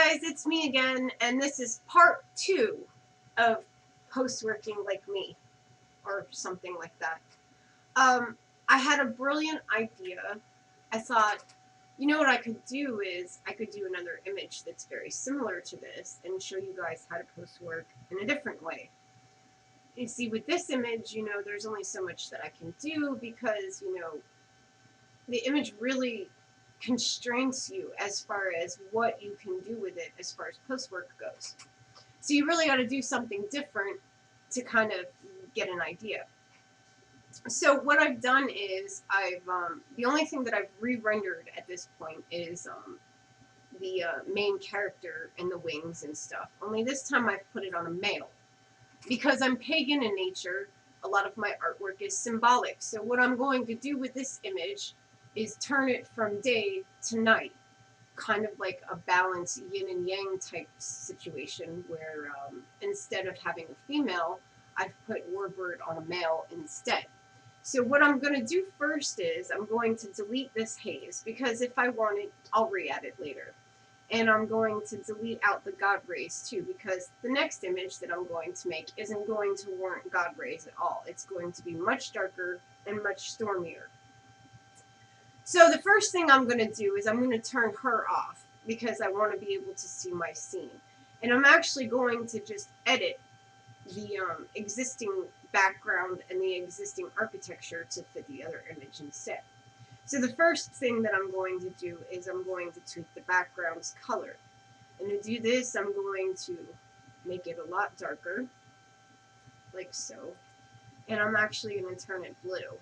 guys, it's me again, and this is part 2 of Postworking Like Me, or something like that. I had a brilliant idea. I thought, you know what I could do is, I could do another image that's very similar to this and show you guys how to postwork in a different way. You see, with this image, there's only so much that I can do because, the image really constrains you as far as what you can do with it as far as postwork goes. So you really got to do something different to kind of get an idea. So what I've done is the only thing that I've re-rendered at this point is the main character and the wings and stuff. Only this time I've put it on a male. Because I'm pagan in nature, a lot of my artwork is symbolic. So what I'm going to do with this image is turn it from day to night, kind of like a balance yin and yang type situation where instead of having a female, I've put warbird on a male instead. So what I'm going to do first is I'm going to delete this haze because if I want it, I'll re-add it later. And I'm going to delete out the God rays too because the next image that I'm going to make isn't going to warrant God rays at all. It's going to be much darker and much stormier. So the first thing I'm going to do is I'm going to turn her off because I want to be able to see my scene. And I'm actually going to just edit the existing background and the existing architecture to fit the other image instead. So the first thing that I'm going to do is I'm going to tweak the background's color. And to do this, I'm going to make it a lot darker, like so. And I'm actually going to turn it blue.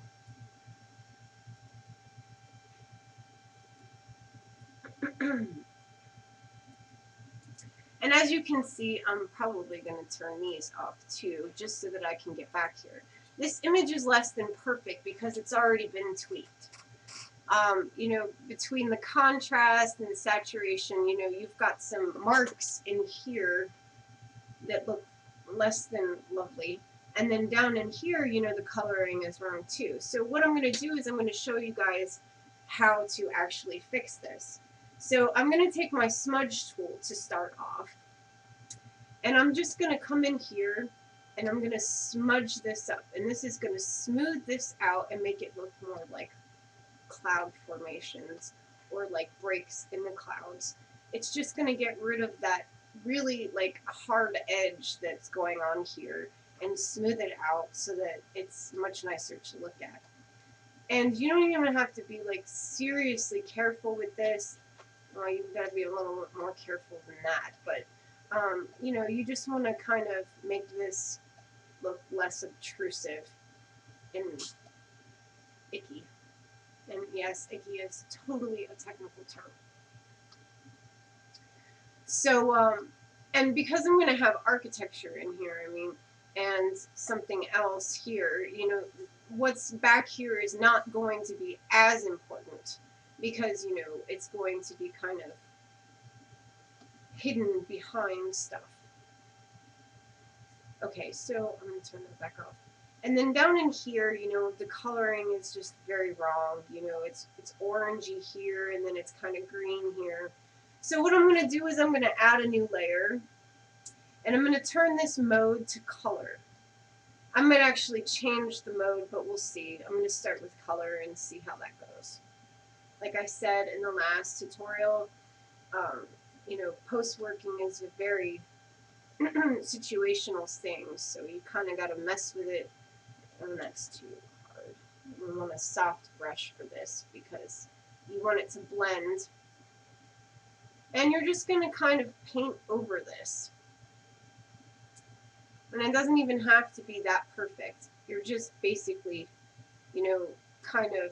And as you can see, I'm probably going to turn these off too, just so that I can get back here. This image is less than perfect because it's already been tweaked. Between the contrast and the saturation, you've got some marks in here that look less than lovely. And then down in here, the coloring is wrong too. So what I'm going to do is I'm going to show you guys how to actually fix this. So I'm going to take my smudge tool to start off. And I'm just going to come in here and I'm going to smudge this up. And this is going to smooth this out and make it look more like cloud formations or like breaks in the clouds. It's just going to get rid of that really like hard edge that's going on here and smooth it out so that it's much nicer to look at. And you don't even have to be like seriously careful with this. Well, you've got to be a little bit more careful than that, but you just want to kind of make this look less obtrusive and icky. And yes, icky is totally a technical term. So, and because I'm going to have architecture in here, and something else here, what's back here is not going to be as important because, it's going to be kind of hidden behind stuff. Okay, so I'm going to turn that back off. And then down in here, the coloring is just very wrong. It's orangey here, and then it's kind of green here. So what I'm going to do is I'm going to add a new layer, and I'm going to turn this mode to color. I might actually change the mode, but we'll see. I'm going to start with color and see how that goes. Like I said in the last tutorial, post-working is a very situational thing, so you kind of got to mess with it, and that's too hard. We want a soft brush for this because you want it to blend, and you're just going to kind of paint over this, and it doesn't even have to be that perfect. You're just basically, kind of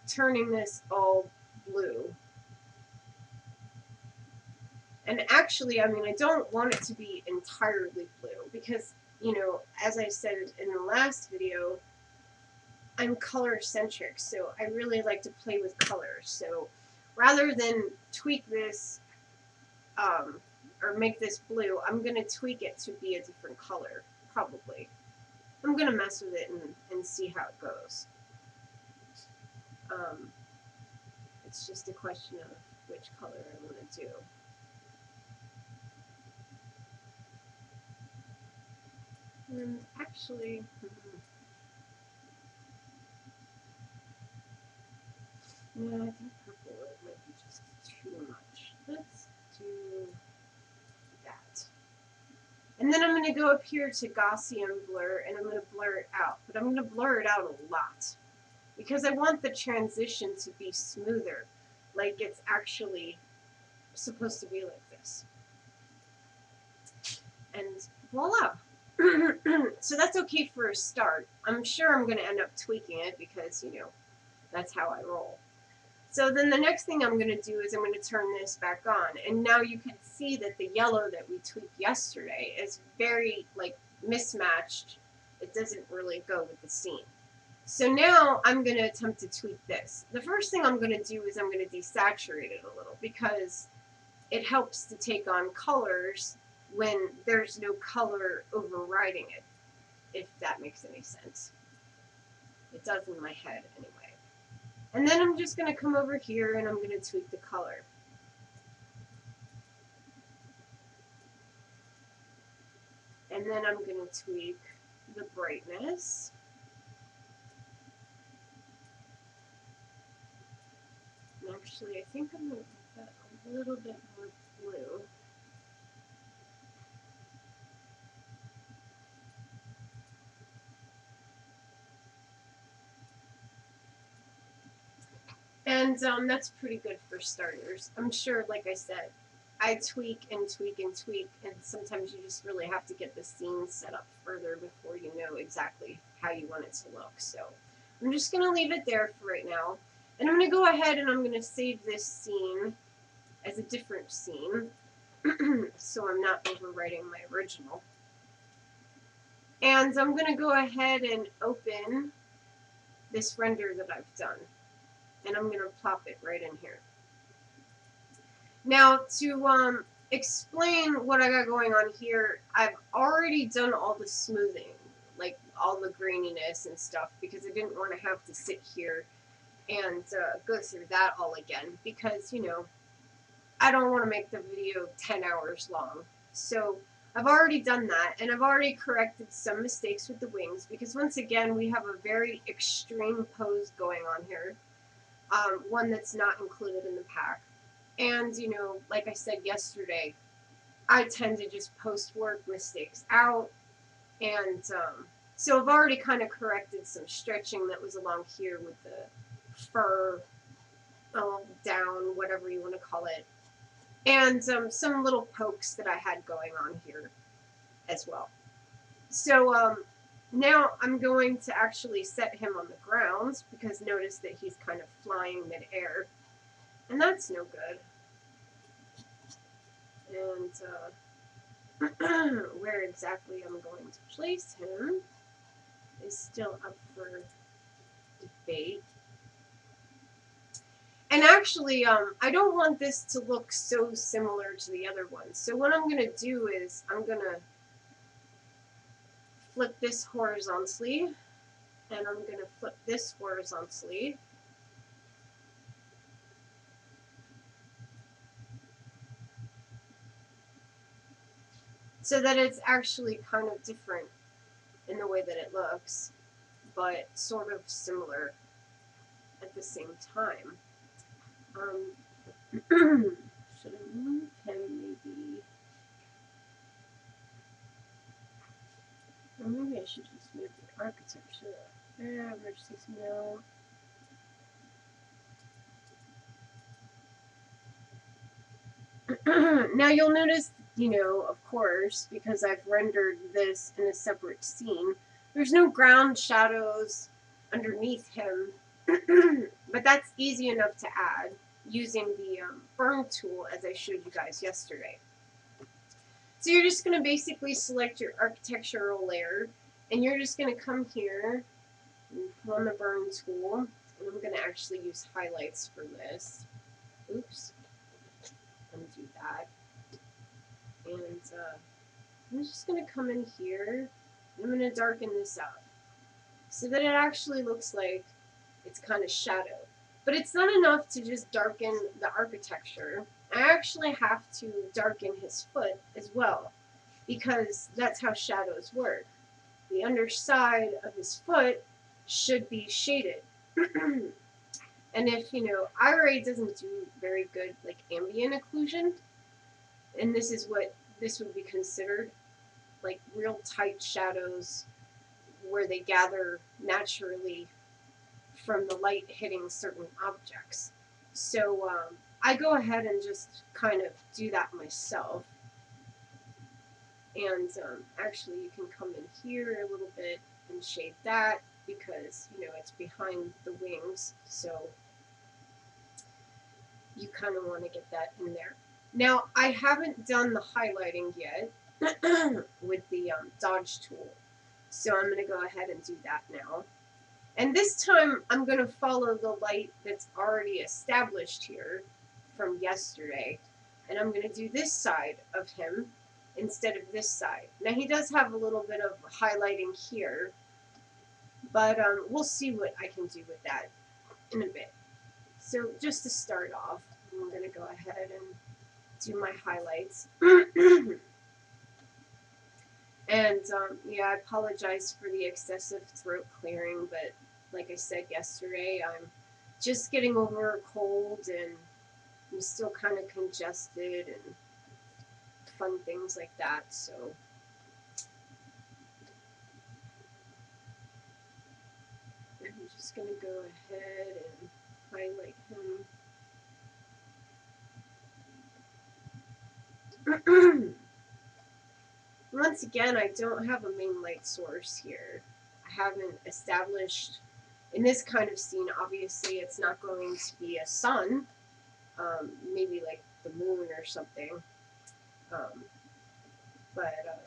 turning this all blue. And actually, I don't want it to be entirely blue because, as I said in the last video, I'm color centric, so I really like to play with color. So rather than tweak this or make this blue, I'm going to tweak it to be a different color, probably. I'm going to mess with it and see how it goes. It's just a question of which color I want to do. And actually, yeah, I think purple might be just too much. Let's do that. And then I'm going to go up here to Gaussian blur, and I'm going to blur it out. But I'm going to blur it out a lot, because I want the transition to be smoother, like it's actually supposed to be like this. And voila. So that's okay for a start. I'm sure I'm going to end up tweaking it because, you know, that's how I roll. So then the next thing I'm going to do is I'm going to turn this back on. And now you can see that the yellow that we tweaked yesterday is very, like, mismatched. It doesn't really go with the scene. So now I'm going to attempt to tweak this. The first thing I'm going to do is I'm going to desaturate it a little, because it helps to take on colors when there's no color overriding it, if that makes any sense. It does in my head anyway. And then I'm just going to come over here and I'm going to tweak the color. And then I'm going to tweak the brightness. And actually, I think I'm going to make that a little bit more blue. And that's pretty good for starters. I'm sure, like I said, I tweak and tweak and tweak, and sometimes you just really have to get the scene set up further before you know exactly how you want it to look. So I'm just going to leave it there for right now. And I'm going to go ahead and I'm going to save this scene as a different scene so I'm not overwriting my original. And I'm going to go ahead and open this render that I've done. And I'm going to plop it right in here. Now, to explain what I got going on here, I've already done all the smoothing, like all the graininess and stuff, because I didn't want to have to sit here and go through that all again, because, you know, I don't want to make the video 10 hours long. So I've already done that, and I've already corrected some mistakes with the wings, because once again, we have a very extreme pose going on here, one that's not included in the pack. And, you know, like I said yesterday, I tend to just post-work mistakes out. And so I've already kind of corrected some stretching that was along here with the fur down, whatever you want to call it. And some little pokes that I had going on here as well. So now I'm going to actually set him on the ground, because notice that he's kind of flying midair. And that's no good. And where exactly I'm going to place him is still up for debate. And actually, I don't want this to look so similar to the other ones. So what I'm going to do is I'm going to flip this horizontally, and I'm going to flip this horizontally. So that it's actually kind of different in the way that it looks, but sort of similar at the same time. Should I move him maybe? Or maybe I should just move the architecture. Versus no. Now you'll notice, you know, of course, because I've rendered this in a separate scene, there's no ground shadows underneath him, but that's easy enough to add using the burn tool, as I showed you guys yesterday. So you're just going to basically select your architectural layer, and you're just going to come here and put on the burn tool, and I'm going to actually use highlights for this. Oops. Undo that. And I'm just going to come in here, and I'm going to darken this up so that it actually looks like it's kind of shadowed. But it's not enough to just darken the architecture. I actually have to darken his foot as well, because that's how shadows work. the underside of his foot should be shaded. And if, IRA doesn't do very good, like, ambient occlusion, and this is what this would be considered, like, real tight shadows where they gather naturally from the light hitting certain objects. So I go ahead and just kind of do that myself. And actually, you can come in here a little bit and shade that because, it's behind the wings. So you kind of want to get that in there. Now, I haven't done the highlighting yet with the Dodge tool. So I'm going to go ahead and do that now. And this time, I'm going to follow the light that's already established here from yesterday. And I'm going to do this side of him instead of this side. Now, he does have a little bit of highlighting here, but we'll see what I can do with that in a bit. So just to start off, I'm going to go ahead and do my highlights. And yeah, I apologize for the excessive throat clearing, but like I said yesterday, I'm just getting over a cold and I'm still kind of congested and fun things like that. So I'm just going to go ahead and highlight him. Once again, I don't have a main light source here. I haven't established, in this kind of scene, obviously it's not going to be a sun, maybe like the moon or something, but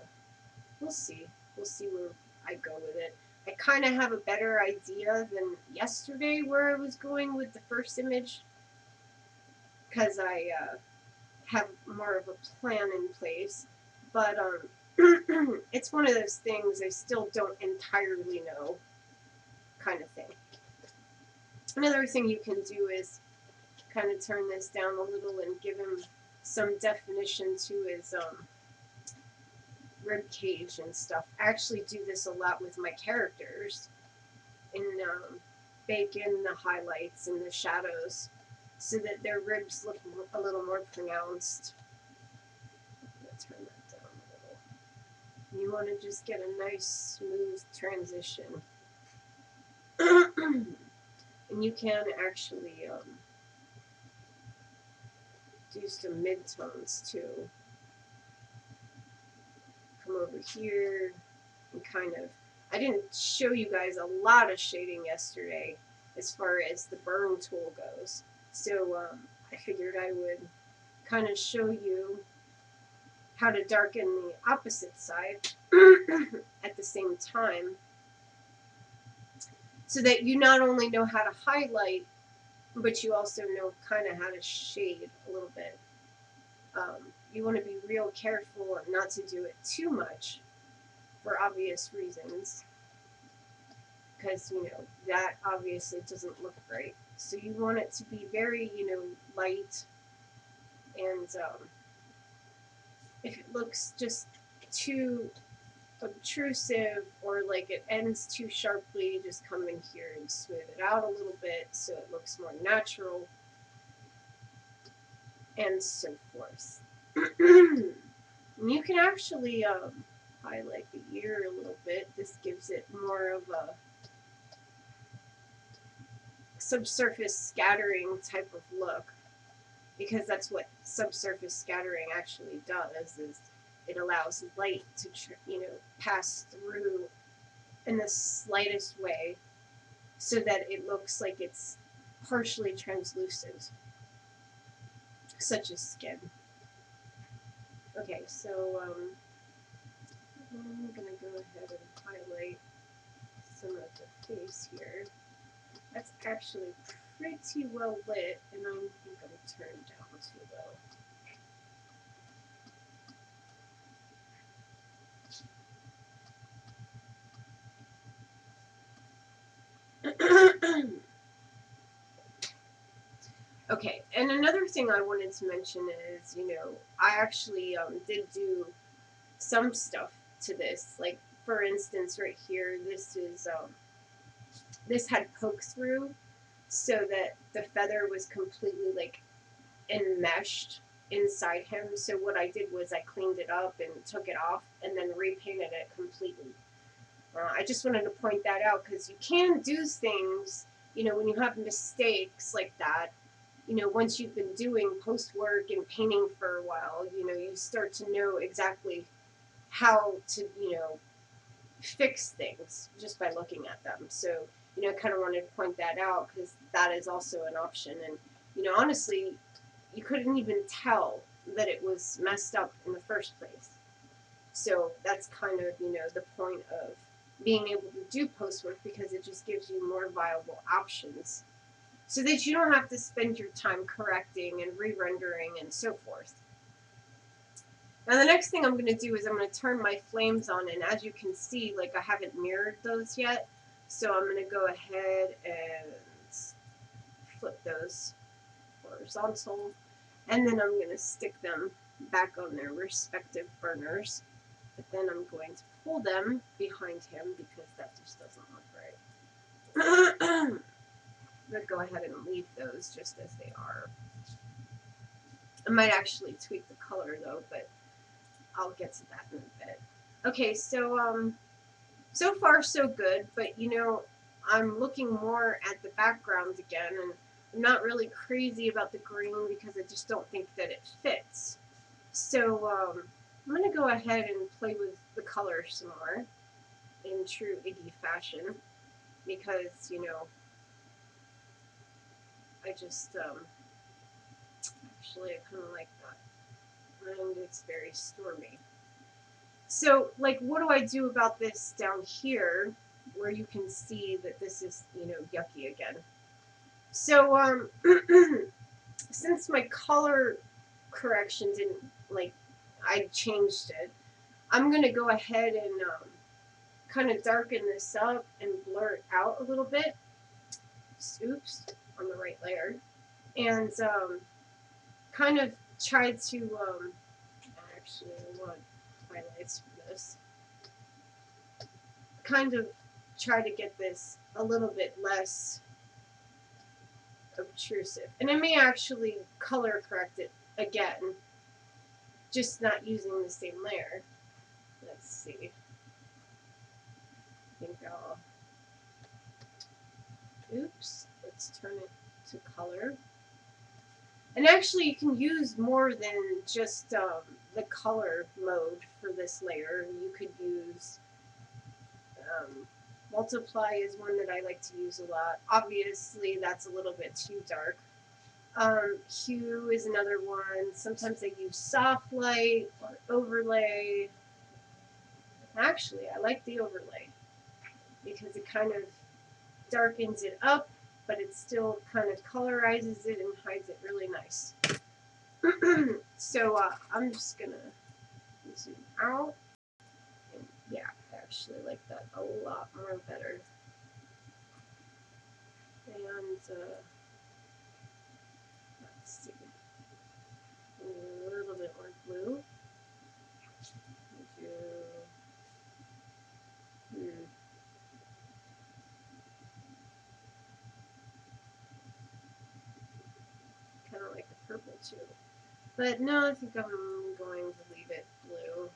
we'll see. We'll see where I go with it. I kind of have a better idea than yesterday where I was going with the first image, because I have more of a plan in place, but it's one of those things I still don't entirely know, kind of thing. Another thing you can do is kind of turn this down a little and give him some definition to his rib cage and stuff. I actually do this a lot with my characters and bake in the highlights and the shadows so that their ribs look a little more pronounced. I'm going to turn that down a little. You want to just get a nice smooth transition. And you can actually do some midtones too. Come over here and kind of, I didn't show you guys a lot of shading yesterday as far as the burn tool goes. So I figured I would kind of show you how to darken the opposite side at the same time, so that you not only know how to highlight, but you also know kind of how to shade a little bit. You want to be real careful not to do it too much for obvious reasons, because, that obviously doesn't look great. So you want it to be very, light, and if it looks just too obtrusive or like it ends too sharply, just come in here and smooth it out a little bit so it looks more natural, and so forth. You can actually highlight the ear a little bit. This gives it more of a subsurface scattering type of look, because that's what subsurface scattering actually does, is it allows light to pass through in the slightest way so that it looks like it's partially translucent, such as skin. Okay, so I'm going to go ahead and highlight some of the face here. That's actually pretty well lit, and I think I'm turned down too low. Okay, and another thing I wanted to mention is, I actually did do some stuff to this. Like, for instance, right here, this had poke through so that the feather was completely like enmeshed inside him. So what I did was I cleaned it up and took it off and then repainted it completely. I just wanted to point that out because you can do things, when you have mistakes like that, once you've been doing post work and painting for a while, you start to know exactly how to, fix things just by looking at them. So, I kind of wanted to point that out because that is also an option. And, honestly, you couldn't even tell that it was messed up in the first place. So that's kind of, the point of being able to do post work, because it just gives you more viable options so that you don't have to spend your time correcting and re-rendering and so forth. Now the next thing I'm going to do is I'm going to turn my flames on, and as you can see, like, I haven't mirrored those yet, so I'm going to go ahead and flip those horizontal, and then I'm going to stick them back on their respective burners, but then I'm going to pull them behind him because that just doesn't look right. But go ahead and leave those just as they are. I might actually tweak the color though, but I'll get to that in a bit. Okay, so so far so good, but I'm looking more at the background again, and I'm not really crazy about the green because I just don't think that it fits. So I'm going to go ahead and play with the color some more in true Iggy fashion because, I just, actually I kind of like that. And it's very stormy. So, like, what do I do about this down here where you can see that this is, yucky again? So, since my color correction didn't, like, I changed it, I'm going to go ahead and kind of darken this up and blur it out a little bit. Oops, on the right layer. And kind of try to, actually, I want highlights for this. Kind of try to get this a little bit less obtrusive. And I may actually color correct it again, just not using the same layer. Let's see. I think I'll, oops, let's turn it to color. And actually you can use more than just the color mode for this layer. You could use multiply is one that I like to use a lot. Obviously that's a little bit too dark. Hue is another one. Sometimes I use soft light or overlay. Actually, I like the overlay because it kind of darkens it up, but it still kind of colorizes it and hides it really nice. So I'm just gonna zoom out. And yeah, I actually like that a lot more better. And let's see, a little bit more blue. Kind of like the purple too. But no, I think I'm going to leave it blue.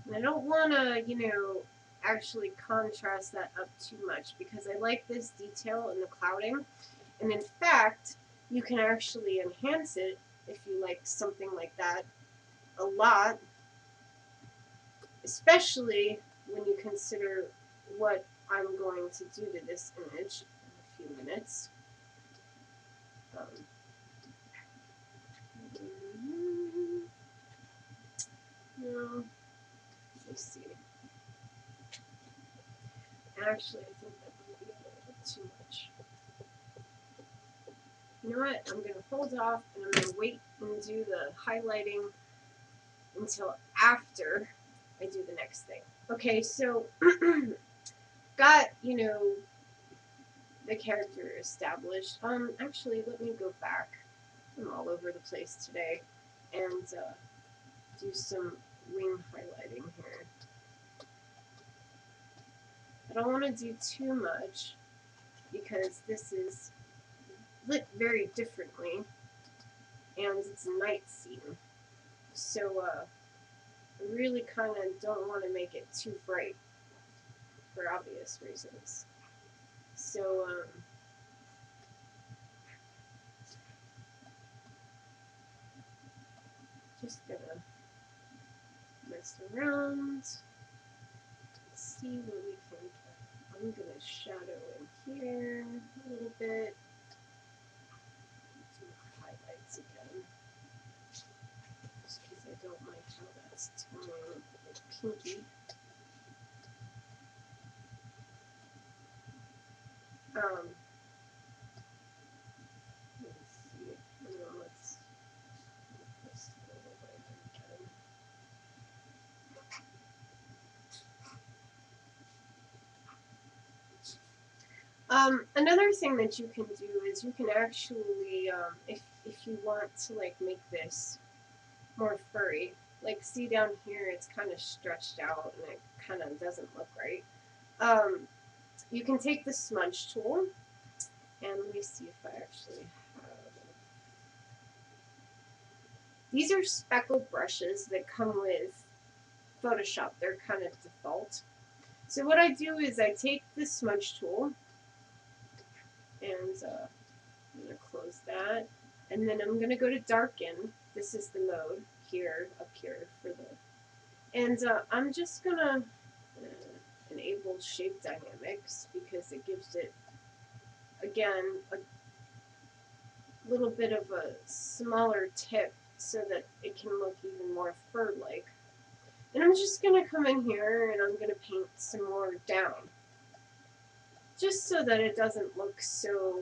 And I don't want to, actually contrast that up too much because I like this detail in the clouding. And in fact, you can actually enhance it if you like something like that a lot, especially when you consider what I'm going to do to this image in a few minutes. No, let me see. Actually, I think that might be a little bit too much. You know what? I'm going to hold off and I'm going to wait and do the highlighting until after I do the next thing. Okay, so got, the character established. Actually, let me go back. I'm all over the place today, and do some wing highlighting here. I don't want to do too much because this is lit very differently, and it's a night scene. So I really kind of don't want to make it too bright for obvious reasons. So just gonna mess around, see what we can get. I'm gonna shadow in here a little bit. Do highlights again, just because I don't like how that's turning pinky. Let's see. Let's make this a little lighter again. Another thing that you can do is you can actually, if you want to like make this more furry, like see down here, it's kind of stretched out and it kind of doesn't look right. You can take the smudge tool, and let me see if I actually have. These are speckle brushes that come with Photoshop. They're kind of default. So what I do is I take the smudge tool, and I'm going to close that. And then I'm going to go to darken. This is the mode here, up here for the. And I'm just going to enable shape dynamics because it gives it, again, a little bit of a smaller tip so that it can look even more fur-like. And I'm just going to come in here and I'm going to paint some more down. Just so that it doesn't look so,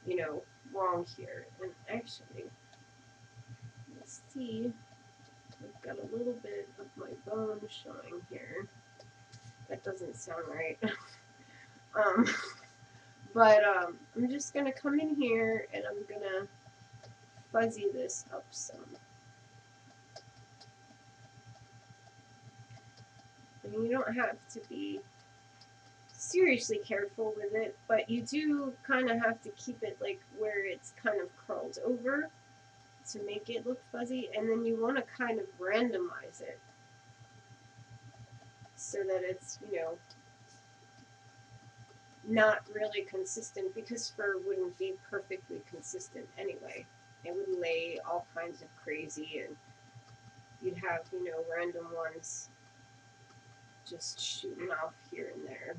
you know, wrong here. And actually, let's see, I've got a little bit of my bone showing here. That doesn't sound right. But I'm just going to come in here and I'm going to fuzzy this up some. I mean, you don't have to be seriously careful with it, but you do kind of have to keep it like where it's kind of curled over to make it look fuzzy, and then you want to kind of randomize it so that it's, you know, not really consistent, because fur wouldn't be perfectly consistent anyway. It would lay all kinds of crazy, and you'd have, you know, random ones just shooting off here and there.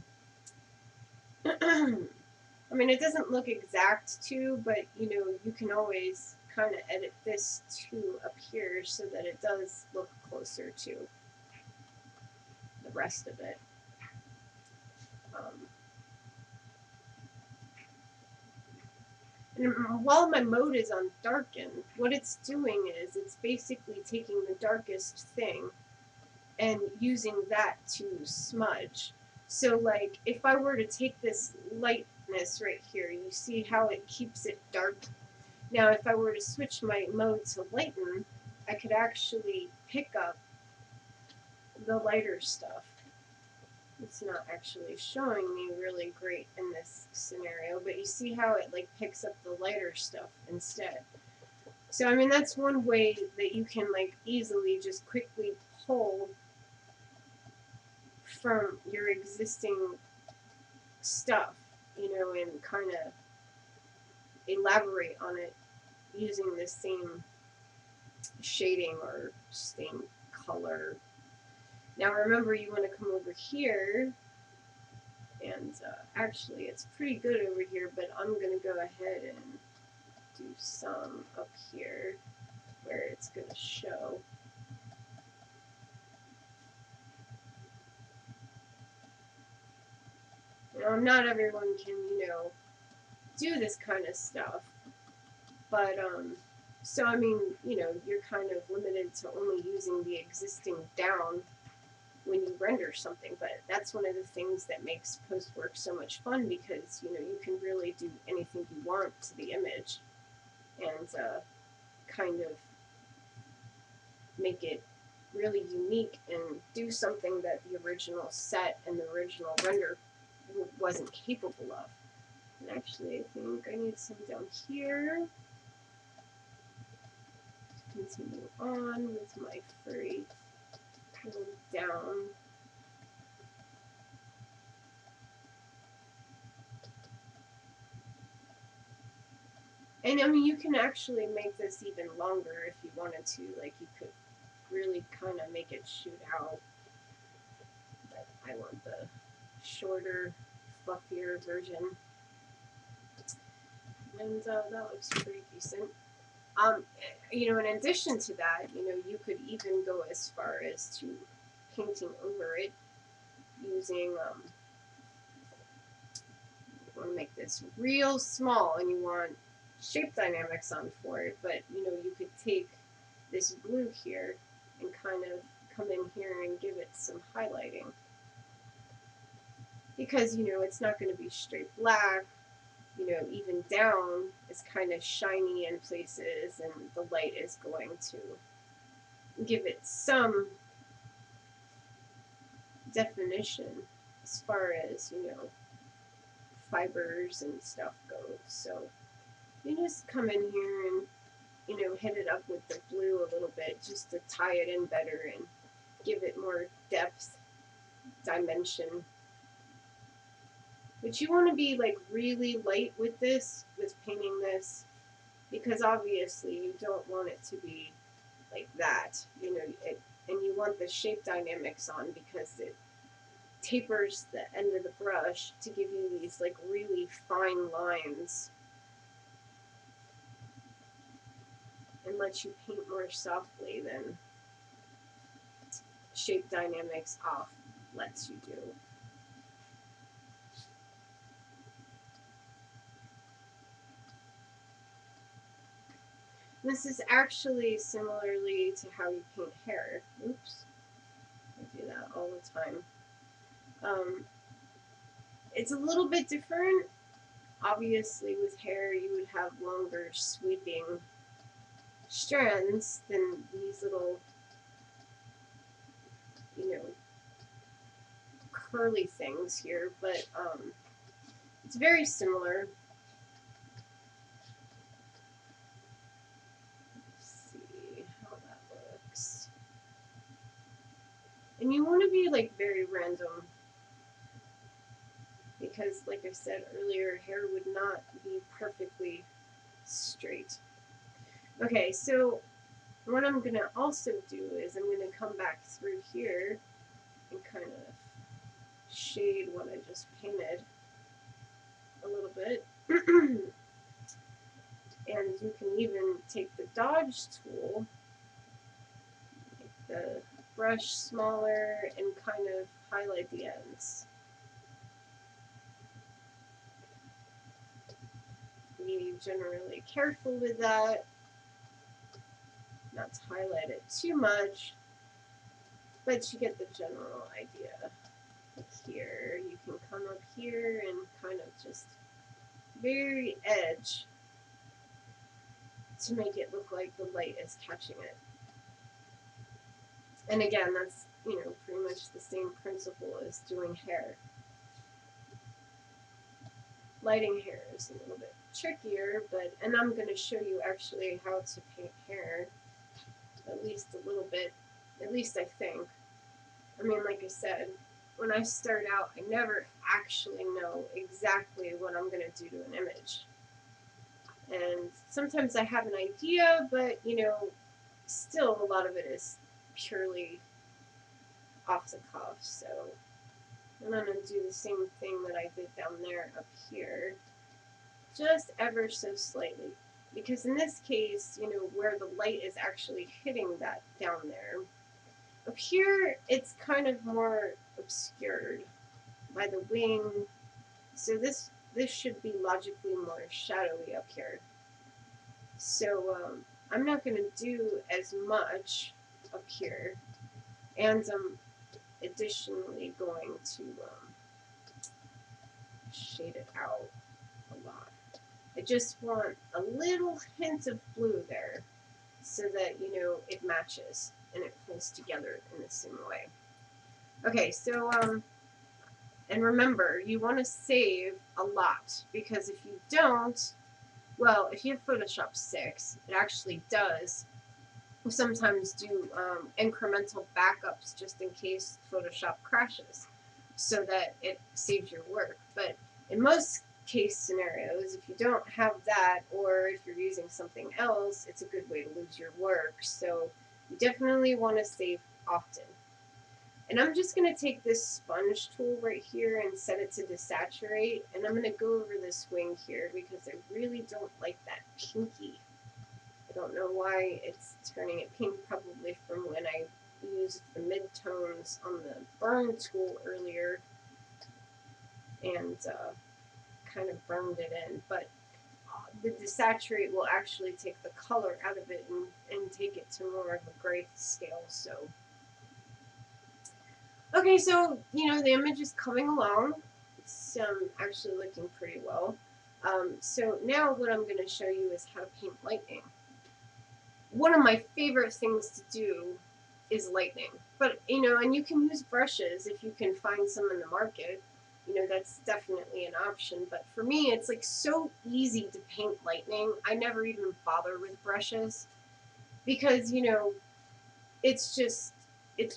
I mean, it doesn't look exact too, but you know, you can always kind of edit this to up here so that it does look closer to the rest of it. And while my mode is on darken, what it's doing is it's basically taking the darkest thing and using that to smudge. So like if I were to take this lightness right here, you see how it keeps it dark. Now if I were to switch my mode to lighten, I could actually pick up the lighter stuff. It's not actually showing me really great in this scenario, but you see how it like picks up the lighter stuff instead. So I mean, that's one way that you can like easily just quickly pull from your existing stuff, you know, and kind of elaborate on it using the same shading or same color. Now remember, you want to come over here, and actually it's pretty good over here, but I'm going to go ahead and do some up here where it's going to show. Not everyone can, you know, do this kind of stuff, but so I mean, you know, you're kind of limited to only using the existing down when you render something. But that's one of the things that makes Postwork so much fun, because you can really do anything you want to the image, and kind of make it really unique and do something that the original set and the original render wasn't capable of. And actually, I think I need some down here. Continue on with my furry pull down. And I mean, you can actually make this even longer if you wanted to. Like, you could really kind of make it shoot out. But I want the shorter, fluffier version. And that looks pretty decent. In addition to that, you could even go as far as to painting over it using, you want to make this real small and you want shape dynamics on for it, but, you could take this blue here and kind of come in here and give it some highlighting. Because, it's not going to be straight black. Even down is kind of shiny in places, and the light is going to give it some definition as far as, fibers and stuff goes. So you just come in here and, hit it up with the blue a little bit just to tie it in better and give it more depth, dimension. But you want to be like really light with this, with painting this, because obviously you don't want it to be like that, and you want the shape dynamics on because it tapers the end of the brush to give you these like really fine lines and lets you paint more softly than shape dynamics off lets you do. This is actually similarly to how you paint hair. Oops. I do that all the time. It's a little bit different. Obviously, with hair, you would have longer sweeping strands than these little, curly things here, but it's very similar. Let's see how that looks. And you want to be like very random, because like I said earlier, hair would not be perfectly straight. Okay, so what I'm going to also do is I'm going to come back through here and kind of shade what I just painted a little bit. And you can even take the dodge tool, make the brush smaller, and kind of highlight the ends. Be generally careful with that, not to highlight it too much, but you get the general idea. Here, you can come up here and kind of just very edge to make it look like the light is catching it. And again, that's, pretty much the same principle as doing hair. Lighting hair is a little bit trickier, and I'm going to show you actually how to paint hair, at least a little bit, at least I think. I mean, like I said, when I start out, I never actually know exactly what I'm going to do to an image. And sometimes I have an idea, but, still a lot of it is purely off the cuff. So I'm going to do the same thing that I did down there up here, just ever so slightly. Because in this case, where the light is actually hitting that down there, up here it's kind of more obscured by the wing. So this should be logically more shadowy up here. So I'm not going to do as much up here. And additionally going to shade it out a lot. I just want a little hint of blue there so that, you know, it matches and it pulls together in the same way. Okay, so, and remember, you want to save a lot, because if you don't, well, if you have Photoshop 6, it actually does sometimes do incremental backups just in case Photoshop crashes, so that it saves your work. But in most case scenarios, if you don't have that, or if you're using something else, it's a good way to lose your work. So you definitely want to save often. And I'm just going to take this sponge tool right here and set it to desaturate, and I'm going to go over this wing here because I really don't like that pinky. I don't know why it's turning it pink, probably from when I used the mid-tones on the burn tool earlier and kind of burned it in. But the desaturate will actually take the color out of it and take it to more of a gray scale. So, okay, so, you know, the image is coming along. It's actually looking pretty well. So now what I'm going to show you is how to paint lightning. One of my favorite things to do is lightning. But, you know, and you can use brushes if you can find some in the market. You know, that's definitely an option. But for me, it's like so easy to paint lightning. I never even bother with brushes because, you know, it's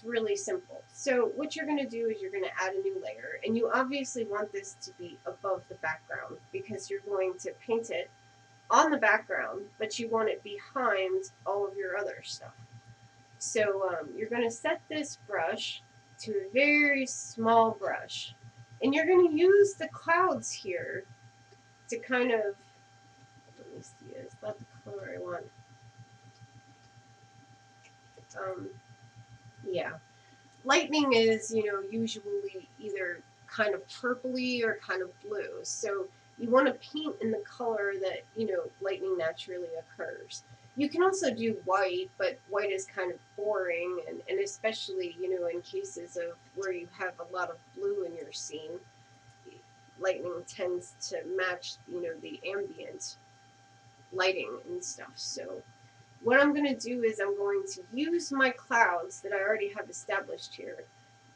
really simple. So what you're going to do is you're going to add a new layer. And you obviously want this to be above the background because you're going to paint it on the background, but you want it behind all of your other stuff. So you're going to set this brush to a very small brush, and you're going to use the clouds here to kind of, let me see, is that the color I want? Yeah. Lightning is, you know, usually either kind of purpley or kind of blue. So you want to paint in the color that, you know, lightning naturally occurs. You can also do white, but white is kind of boring, and especially, you know, in cases of where you have a lot of blue in your scene, lightning tends to match, you know, the ambient lighting and stuff. So what I'm going to do is I'm going to use my clouds that I already have established here,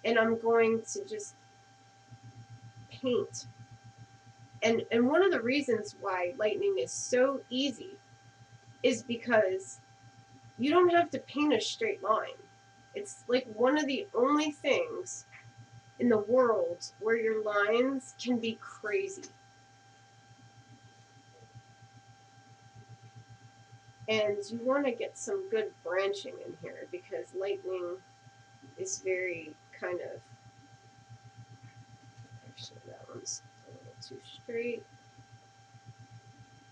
and I'm going to just paint. And one of the reasons why lightning is so easy is because you don't have to paint a straight line. It's like one of the only things in the world where your lines can be crazy. And you want to get some good branching in here because lightning is very kind of, actually that one's a little too straight.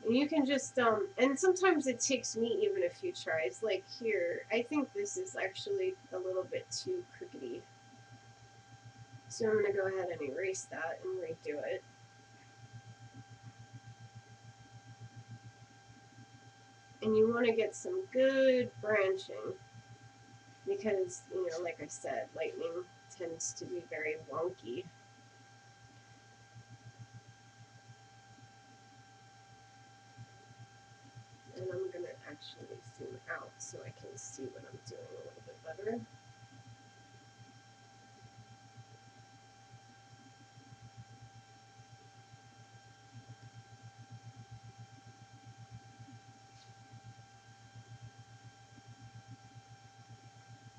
And you can just, and sometimes it takes me even a few tries. Like here, I think this is actually a little bit too crookedy. So I'm going to go ahead and erase that and redo it. And you want to get some good branching because, you know, like I said, lightning tends to be very wonky. And I'm going to actually zoom out so I can see what I'm doing a little bit better.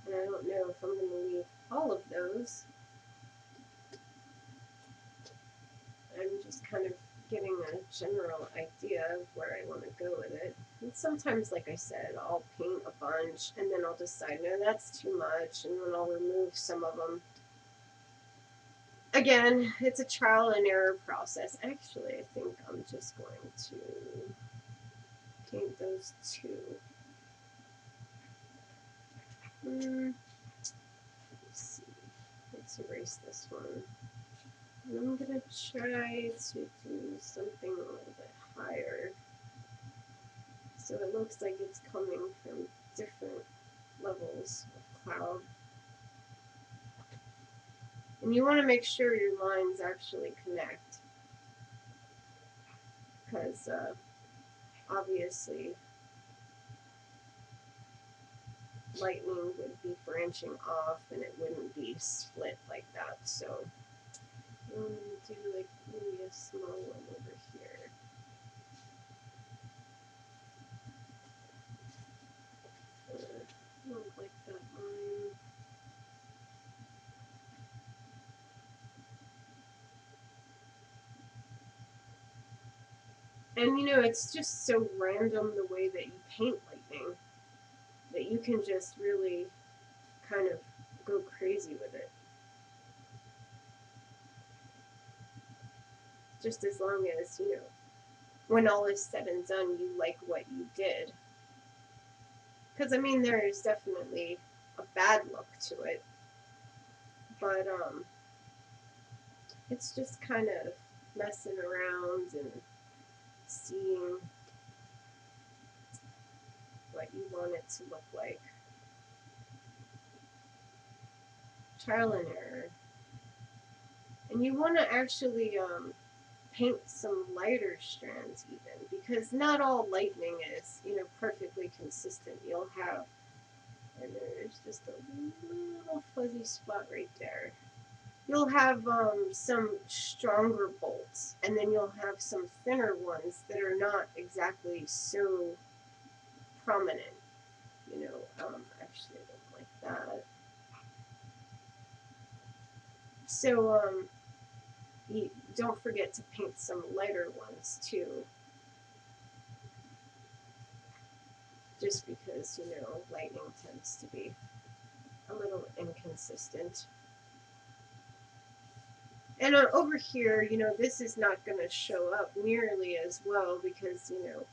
And I don't know if I'm going to leave all of those. I'm just kind of getting a general idea of where I want to go with it. And sometimes, like I said, I'll paint a bunch and then I'll decide, no, that's too much, and then I'll remove some of them. Again, it's a trial and error process. Actually, I think I'm just going to paint those two. Let's see. Let's erase this one. And I'm going to try to do something a little bit higher. So it looks like it's coming from different levels of cloud. And you want to make sure your lines actually connect, because obviously lightning would be branching off and it wouldn't be split like that. So I'm going to do like maybe a small one over here. I don't like that line. And you know, it's just so random the way that you paint lightning that you can just really kind of go crazy with it. Just as long as, you know, when all is said and done, you like what you did. Because, I mean, there is definitely a bad look to it. But, it's just kind of messing around and seeing what you want it to look like. Trial and error. And you want to actually paint some lighter strands even, because not all lightning is, you know, perfectly consistent. You'll have, and there's just a little fuzzy spot right there. You'll have some stronger bolts, and then you'll have some thinner ones that are not exactly so prominent. You know, actually I don't like that. So you don't forget to paint some lighter ones too. Just because, you know, lightning tends to be a little inconsistent. And over here, you know, this is not going to show up nearly as well because, you know,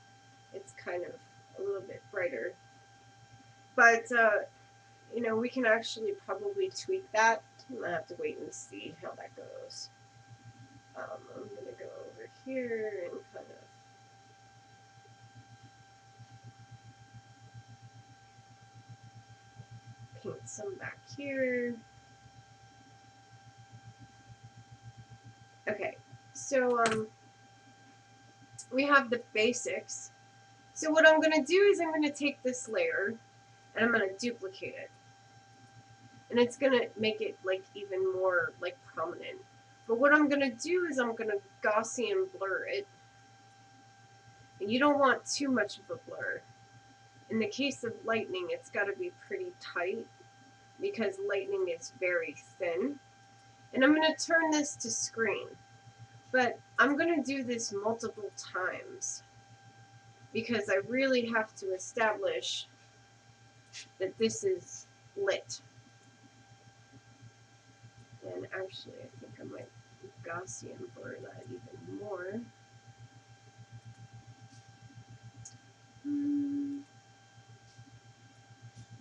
it's kind of a little bit brighter. But, you know, we can actually probably tweak that. I'm going to have to wait and see how that goes. I'm going to go over here and kind of paint some back here. Okay, so we have the basics. So what I'm going to do is I'm going to take this layer and I'm going to duplicate it. And it's going to make it like even more like prominent. But what I'm going to do is I'm going to Gaussian blur it. And you don't want too much of a blur. In the case of lightning, it's got to be pretty tight because lightning is very thin. And I'm going to turn this to screen. But I'm going to do this multiple times because I really have to establish that this is lit. And actually, I think I might Gaussian blur that even more.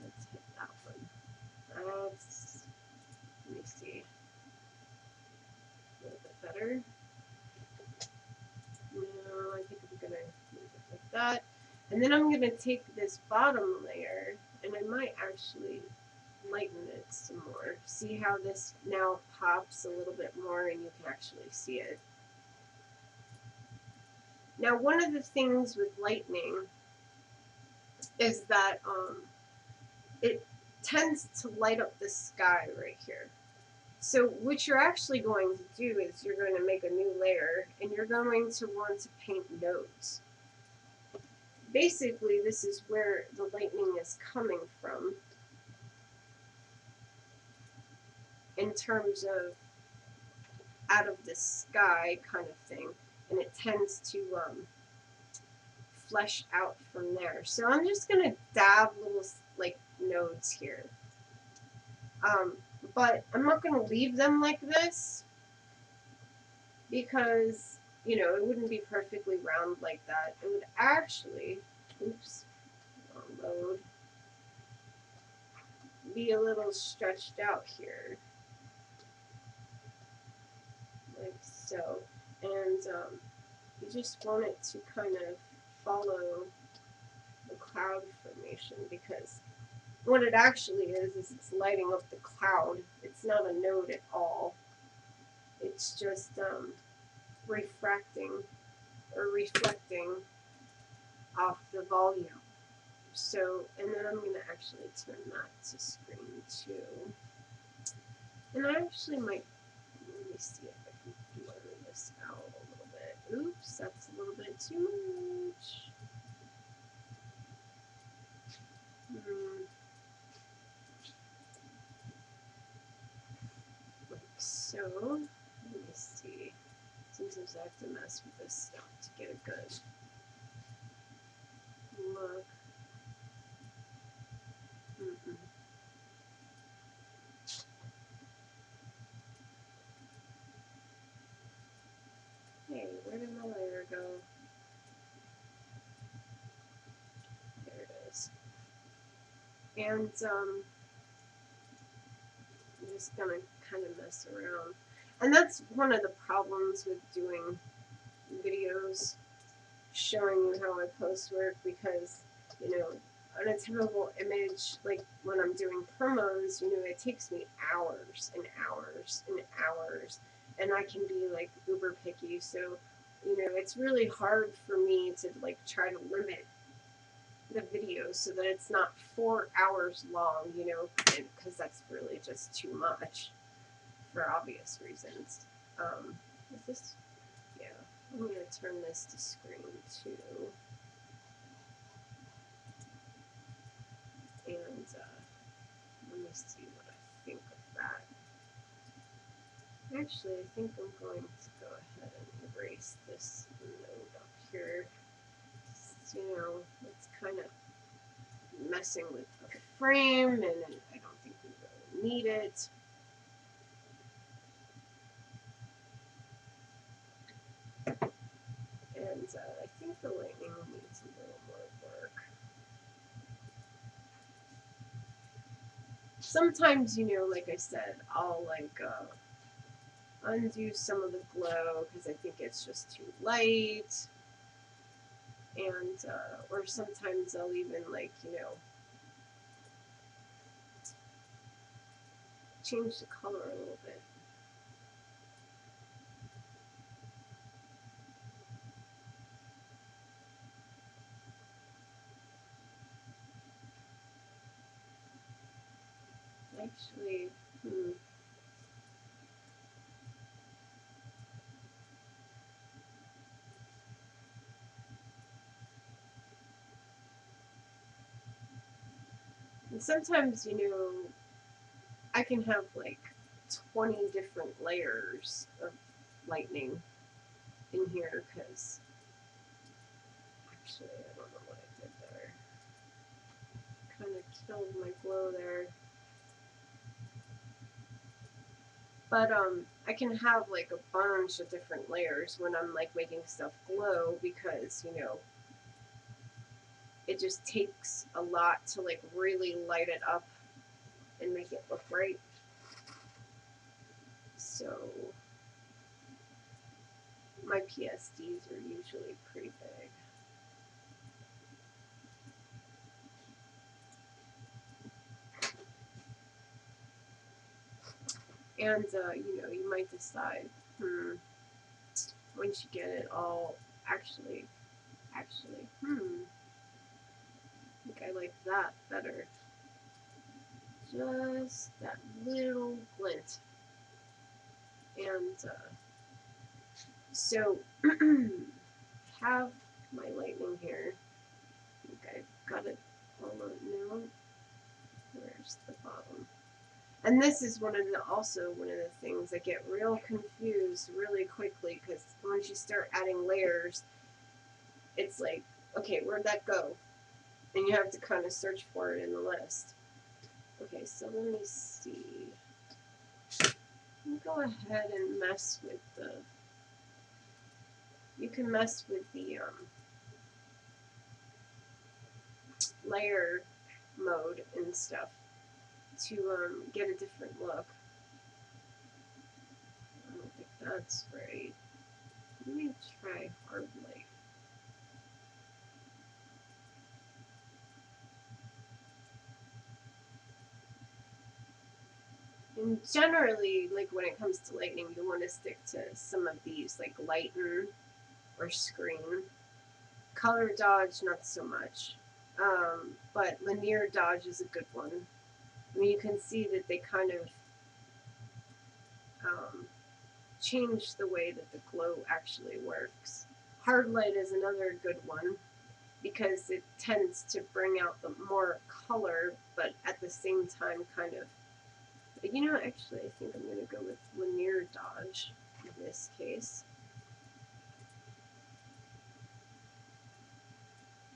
Let's hit that one. That's, let me see, a little bit better. No, I think I'm going to leave it like that. And then I'm going to take this bottom layer, and I might actually lighten it some more. See how this now pops a little bit more and you can actually see it. Now, one of the things with lightning is that it tends to light up the sky right here. So what you're actually going to do is you're going to make a new layer and you're going to want to paint nodes. Basically, this is where the lightning is coming from in terms of out of the sky kind of thing, and it tends to flesh out from there. So I'm just going to dab little like nodes here. But I'm not going to leave them like this because, you know, it wouldn't be perfectly round like that. It would actually, oops, load, be a little stretched out here. Like so. And you just want it to kind of follow the cloud formation because what it actually is it's lighting up the cloud. It's not a node at all. It's just refracting or reflecting off the volume. So, and then I'm going to actually turn that to screen 2. And I actually might, let me see if I can blur this out a little bit. Oops, that's a little bit too much. Like so. Let me see. Sometimes I have to mess with this stuff to get a good look. Hey, where did my layer go? There it is. And I'm just gonna kind of mess around. And that's one of the problems with doing videos showing you how I post work, because, you know, on a typical image, like when I'm doing promos, you know, it takes me hours and hours and hours, and I can be like uber picky. So, you know, it's really hard for me to like try to limit the video so that it's not 4 hours long, you know, because that's really just too much for obvious reasons. Is this? Yeah, I'm going to turn this to screen 2. And let me see what I think of that. Actually, I think I'm going to go ahead and erase this node up here. You know, it's kind of messing with the frame, and I don't think we really need it. And I think the lightning needs a little more work. Sometimes, you know, like I said, I'll like undo some of the glow because I think it's just too light. And, or sometimes I'll even like, you know, change the color a little bit. Actually, and sometimes, you know, I can have like 20 different layers of lightning in here because actually, I don't know what I did there. Kind of killed my glow there. But I can have like a bunch of different layers when I'm like making stuff glow, because, you know, it just takes a lot to like really light it up and make it look right. So my PSDs are usually pretty big. And, you know, you might decide, once you get it all, actually, I think I like that better. Just that little glint. And, so, have my lightning here. I think I've got it all on now. Where's the bottom? And this is also one of the things I get real confused really quickly, because once you start adding layers, it's like, okay, where'd that go? And you have to kind of search for it in the list. Okay, so let me see. Let me go ahead and mess with the, you can mess with the layer mode and stuff to get a different look. I don't think that's right. Let me try hard light. And generally, like when it comes to lightning, you want to stick to some of these, like lighten or screen. Color dodge, not so much. But linear dodge is a good one. I mean, you can see that they kind of change the way that the glow actually works. Hard light is another good one because it tends to bring out the more color, but at the same time kind of, you know, actually I think I'm going to go with linear dodge in this case.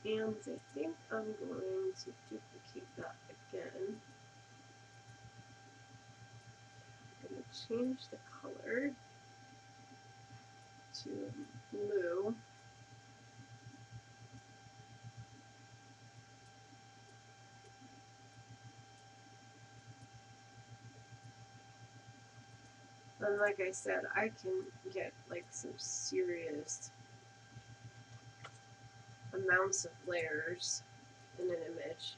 And I think I'm going to duplicate that again. I'm going to change the color to blue. And like I said, I can get like some serious amounts of layers in an image.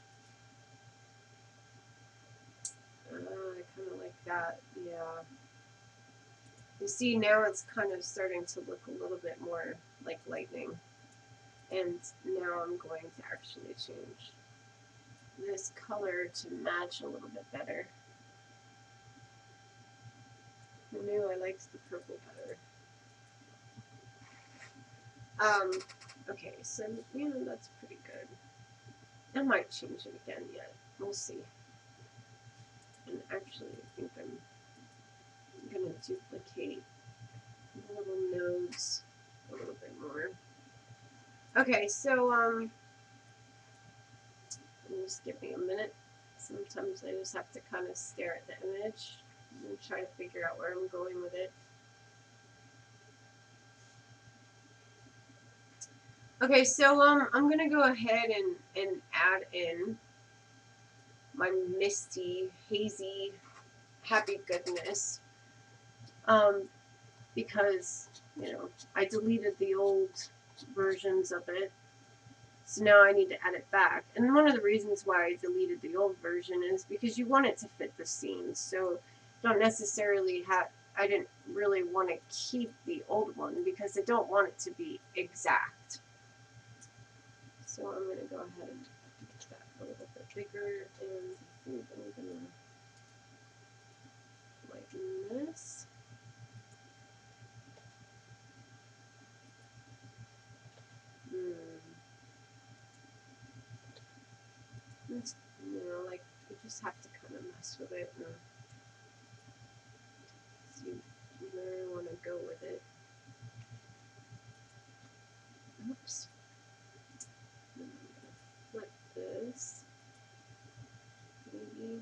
I kind of like that, yeah. You see, now it's kind of starting to look a little bit more like lightning. And now I'm going to actually change this color to match a little bit better. I knew I liked the purple better. Okay, so, you know, that's pretty good. I might change it again yet. We'll see. And actually, I think I'm going to duplicate the little nodes a little bit more. Okay, so, just give me a minute. Sometimes I just have to kind of stare at the image and try to figure out where I'm going with it. Okay, so I'm gonna go ahead and add in my misty, hazy, happy goodness. Because, you know, I deleted the old versions of it. So now I need to add it back. And one of the reasons why I deleted the old version is because you want it to fit the scenes. So don't necessarily have, I didn't really want to keep the old one because I don't want it to be exact. So I'm going to go ahead and make that a little bit bigger, and I think I'm going to lighten this. It's, you know, like, you just have to kind of mess with it and see where you want to go with it. Oops. I'm going to flip this. Maybe.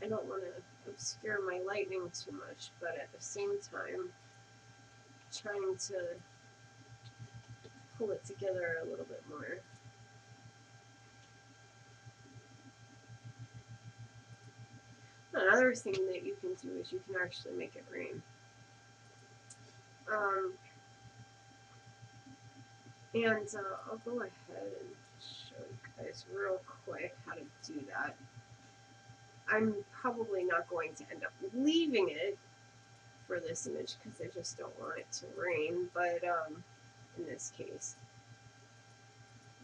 I don't want to obscure my lightning too much, but at the same time, trying to pull it together a little bit more. Another thing that you can do is you can actually make it rain. I'll go ahead and show you guys real quick how to do that. I'm probably not going to end up leaving it for this image because I just don't want it to rain, but in this case,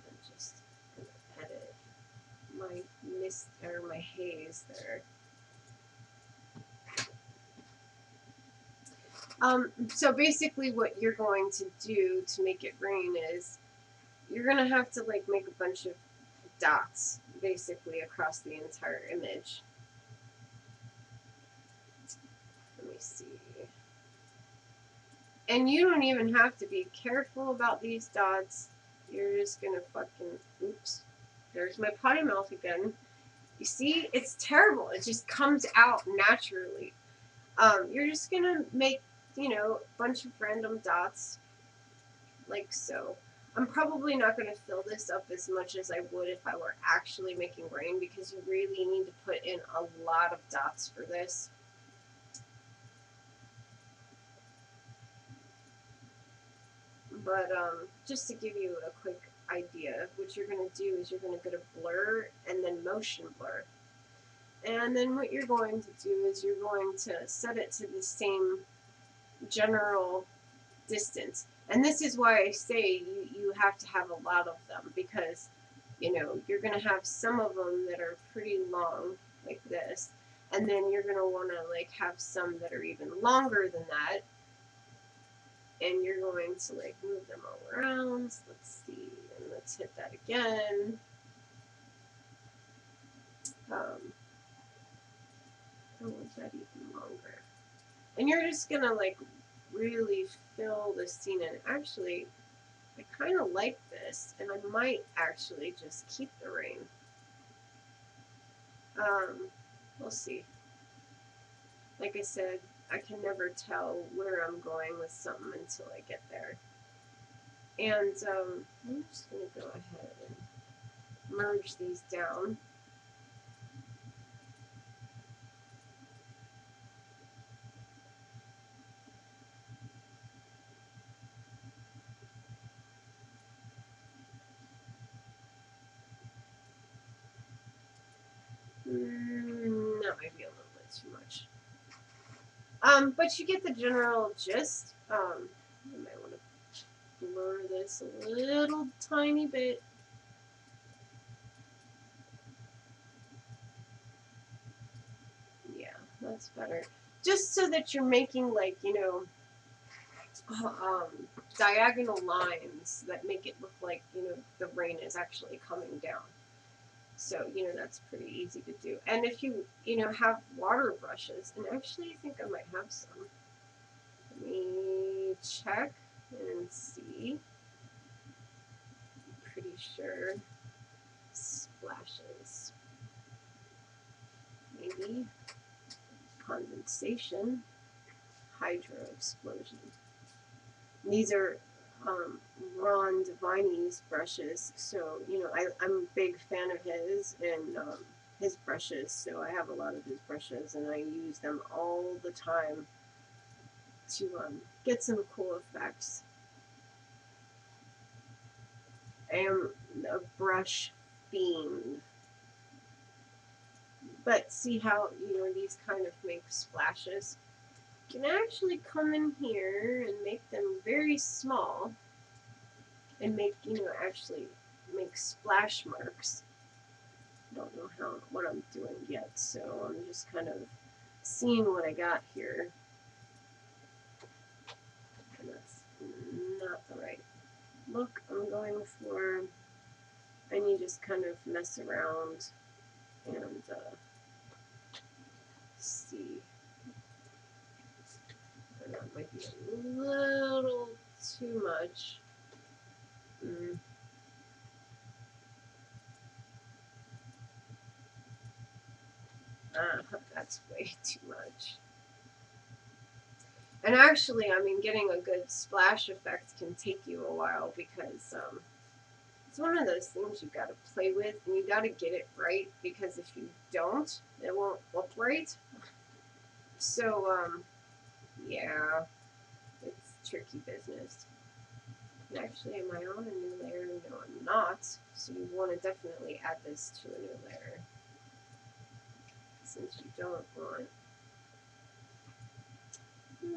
I'm just going to edit my mist or my haze there. So basically what you're going to do to make it rain is you're going to have to like make a bunch of dots basically across the entire image. Let me see. And you don't even have to be careful about these dots. You're just going to fucking, oops, there's my potty mouth again. You see, it's terrible. It just comes out naturally. You're just going to make, you know, a bunch of random dots like so. I'm probably not going to fill this up as much as I would if I were actually making rain because you really need to put in a lot of dots for this. But just to give you a quick idea, what you're going to do is you're going to go to blur and then motion blur. And then what you're going to do is you're going to set it to the same general distance. And this is why I say you have to have a lot of them, because you're going to have some of them that are pretty long like this, and then you're going to want to like have some that are even longer than that, and you're going to like move them all around. Let's see, and let's hit that again. I want that even longer. And you're just going to like really fill the scene in. Actually, I kind of like this, and I might actually just keep the rain. We'll see. Like I said, I can never tell where I'm going with something until I get there. And I'm just going to go ahead and merge these down. That might be a little bit too much. But you get the general gist. I might want to blur this a little tiny bit. Yeah, that's better. Just so that you're making like, diagonal lines that make it look like, the rain is actually coming down. So, that's pretty easy to do. And if you, have water brushes, and actually I think I might have some. Let me check and see. I'm pretty sure. Splashes. Maybe. Condensation. Hydro explosion. These are Ron Devine's brushes, so I'm a big fan of his and his brushes, so I have a lot of his brushes and I use them all the time to get some cool effects. I am a brush fiend. But see how these kind of make splashes? You can actually come in here and make them very small and make actually make splash marks. I don't know what I'm doing yet, so I'm just kind of seeing what I got here. And that's not the right look I'm going for. And you just kind of mess around and see. And that might be a little too much. That's way too much. And actually, I mean, getting a good splash effect can take you a while because it's one of those things you got to play with and you got to get it right, because if you don't, it won't look right. So, yeah, it's tricky business. And actually, am I on a new layer? No, I'm not. So you want to definitely add this to a new layer, since you don't want. And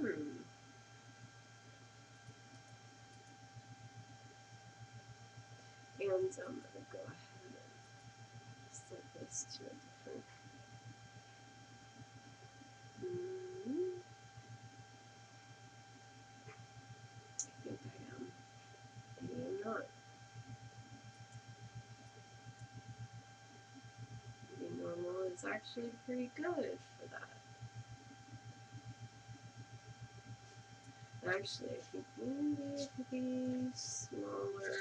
I'm going to go ahead and set this to a different. I think I am. Maybe I'm not. Maybe normal is actually pretty good for that. Actually, I think maybe it could be smaller.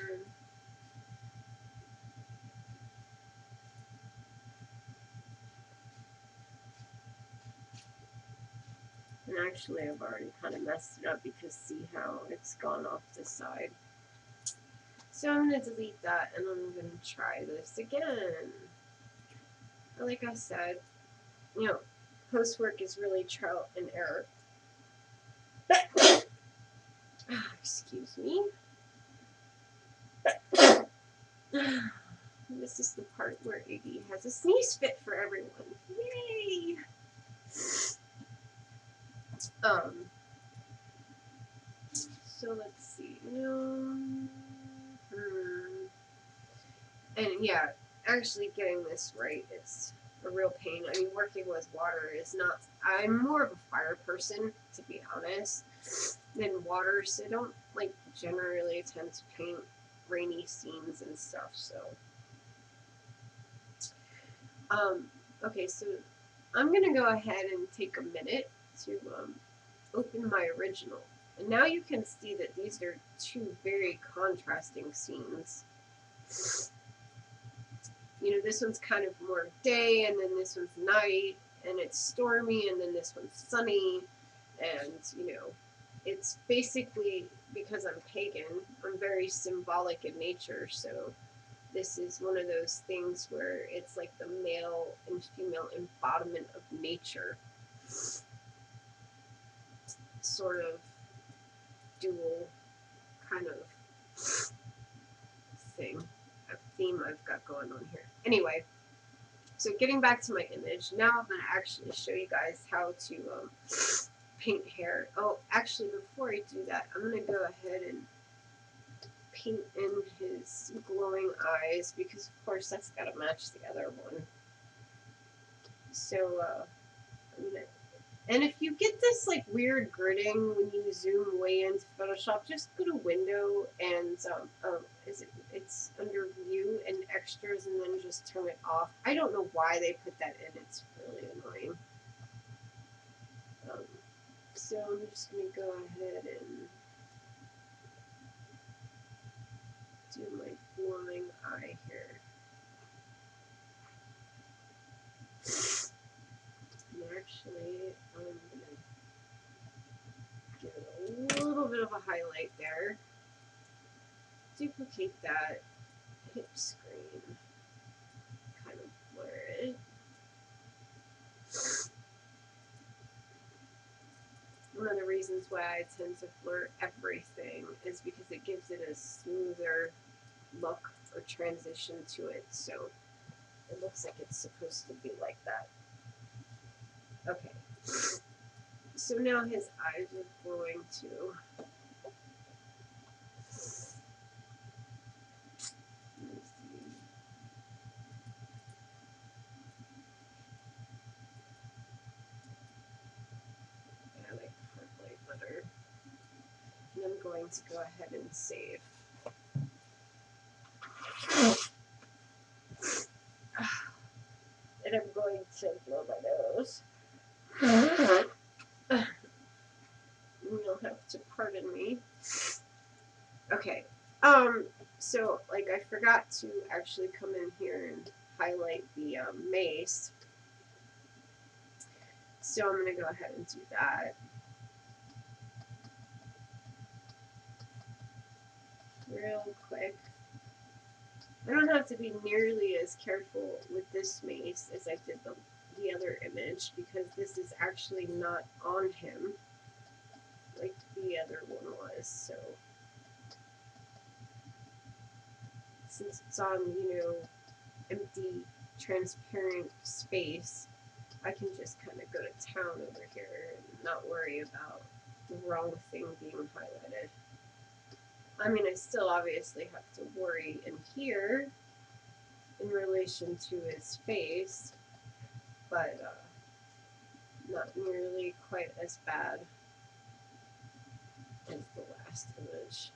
And actually, I've already kind of messed it up, because see how it's gone off the side. So I'm going to delete that and I'm going to try this again. Like I said, Postwork is really trial and error. Excuse me. this is the part where Iggy has a sneeze fit for everyone. Yay! So let's see. And yeah, actually getting this right is a real pain. I mean, working with water is not. I'm more of a fire person, to be honest, than water, so I don't like generally tend to paint rainy scenes and stuff. So, okay, so I'm gonna go ahead and take a minute to open my original. And now you can see that these are two very contrasting scenes. You know, this one's kind of more day, and then this one's night, and it's stormy, and then this one's sunny. And, you know, it's basically, because I'm pagan, I'm very symbolic in nature, so this is one of those things where it's like the male and female embodiment of nature. Sort of dual kind of theme I've got going on here. Anyway, so getting back to my image, now I'm going to actually show you guys how to paint hair. Oh, actually, before I do that, I'm going to go ahead and paint in his glowing eyes, because of course that's got to match the other one. So, I'm going to... And if you get this like weird gridding when you zoom way into Photoshop, just go to Window and it's under View and Extras, and then just turn it off. I don't know why they put that in. It's really annoying. So I'm just gonna go ahead and do my glowing eye here. And actually, I'm gonna give it a little bit of a highlight there. Duplicate that, hit screen, kind of blur it. One of the reasons why I tend to blur everything is because it gives it a smoother look or transition to it, so it looks like it's supposed to be like that. Okay, so now his eyes are glowing too. I like the light better. And I'm going to go ahead and save. And I'm going to blow my nose. You'll have to pardon me. Okay. So, like, I forgot to actually come in here and highlight the mace. So I'm going to go ahead and do that. Real quick. I don't have to be nearly as careful with this mace as I did the other image, because this is actually not on him like the other one was. So since it's on, you know, empty, transparent space, I can just kind of go to town over here and not worry about the wrong thing being highlighted. I mean, I still obviously have to worry in here in relation to his face, but not nearly quite as bad as the last image.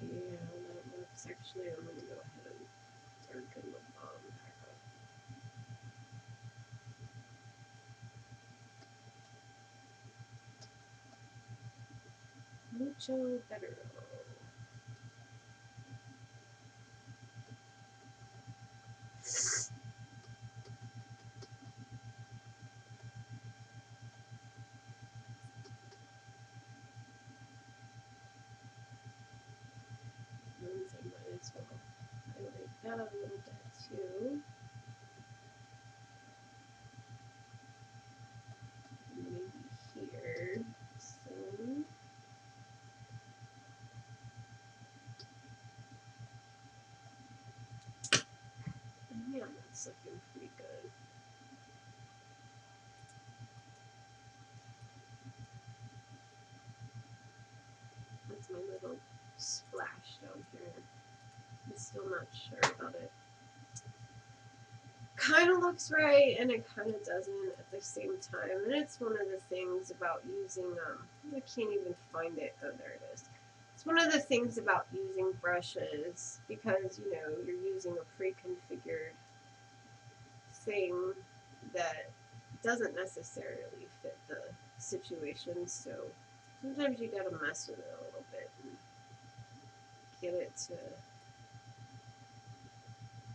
Yeah, that looks actually, I'm going to go ahead and darken the bottom back up. Mucho better. that a little bit too. Maybe here. So. Yeah, that's looking pretty good. That's my little splash down here. I'm still not sure about it. Kind of looks right and it kind of doesn't at the same time. And it's one of the things about using, I can't even find it. Oh, there it is. It's one of the things about using brushes because, you know, you're using a pre-configured thing that doesn't necessarily fit the situation. So sometimes you gotta mess with it a little bit and get it to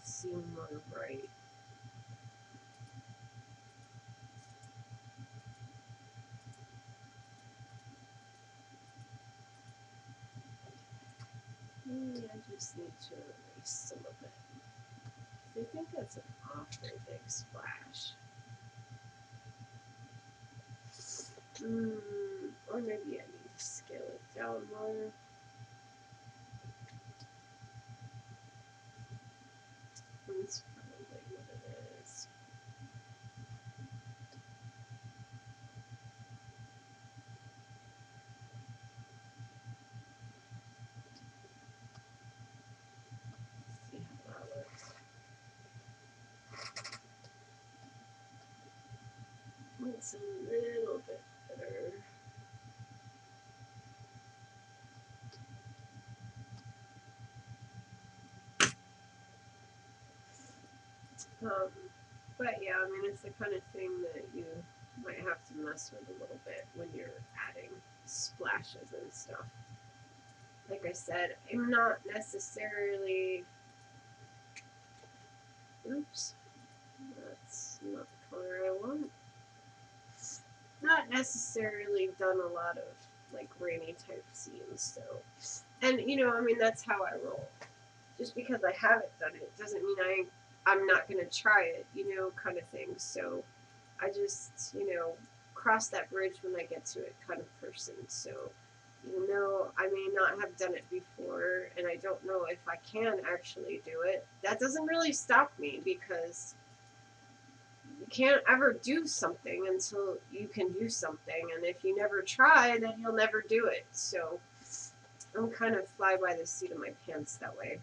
seem more right. Maybe I just need to erase some of it. I think that's an awfully big splash. Or maybe I need to scale it down more. That's probably what it is. Let's see how that looks. It's a little bit better. But yeah, I mean, it's the kind of thing that you might have to mess with a little bit when you're adding splashes and stuff. Like I said, I'm not necessarily, oops, that's not the color I want. Not necessarily done a lot of like rainy type scenes, so, and you know, I mean, that's how I roll. Just because I haven't done it doesn't mean I'm not gonna try it, you know, kind of thing. So I just, you know, cross that bridge when I get to it kind of person. So even though I may not have done it before and I don't know if I can actually do it, that doesn't really stop me because you can't ever do something until you can do something. And if you never try, then you'll never do it. So I'm kind of fly by the seat of my pants that way.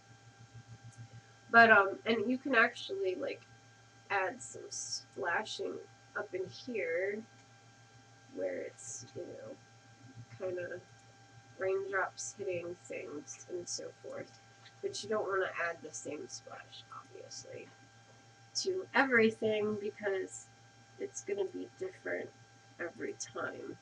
But and you can actually like add some splashing up in here where it's, you know, kind of raindrops hitting things and so forth. But you don't want to add the same splash, obviously, to everything because it's going to be different every time.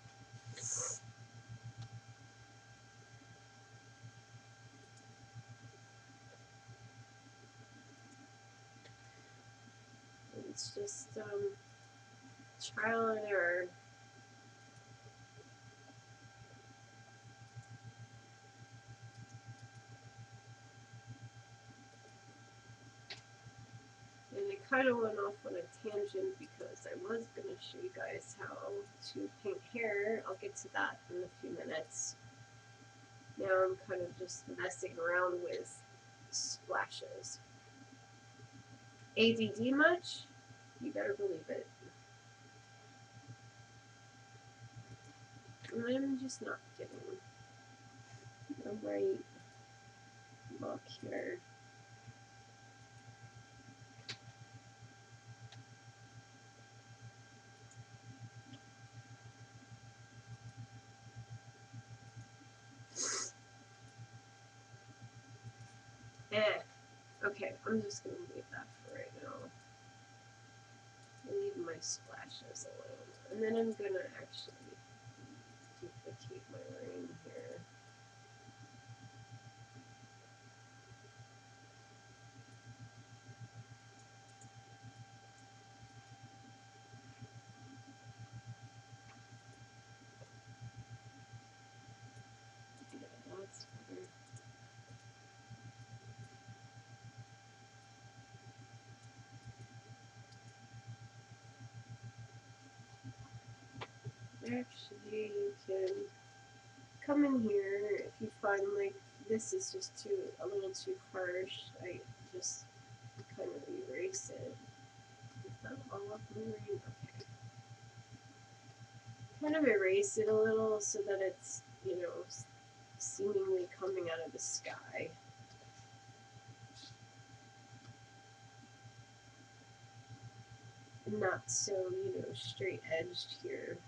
It's just trial and error. And I kind of went off on a tangent because I was going to show you guys how to paint hair. I'll get to that in a few minutes. Now I'm kind of just messing around with splashes. ADD much? You better believe it. I'm just not getting the right look here. Okay, I'm just going to leave that for right now. Leave my splashes alone. And then I'm going to actually duplicate my ring here. Yeah, that's better. Actually, you can come in here if you find like this is just a little too harsh. I just kind of erase it. Is that all up marine? Okay. Kind of erase it a little so that it's, you know, seemingly coming out of the sky. And not so, you know, straight edged here.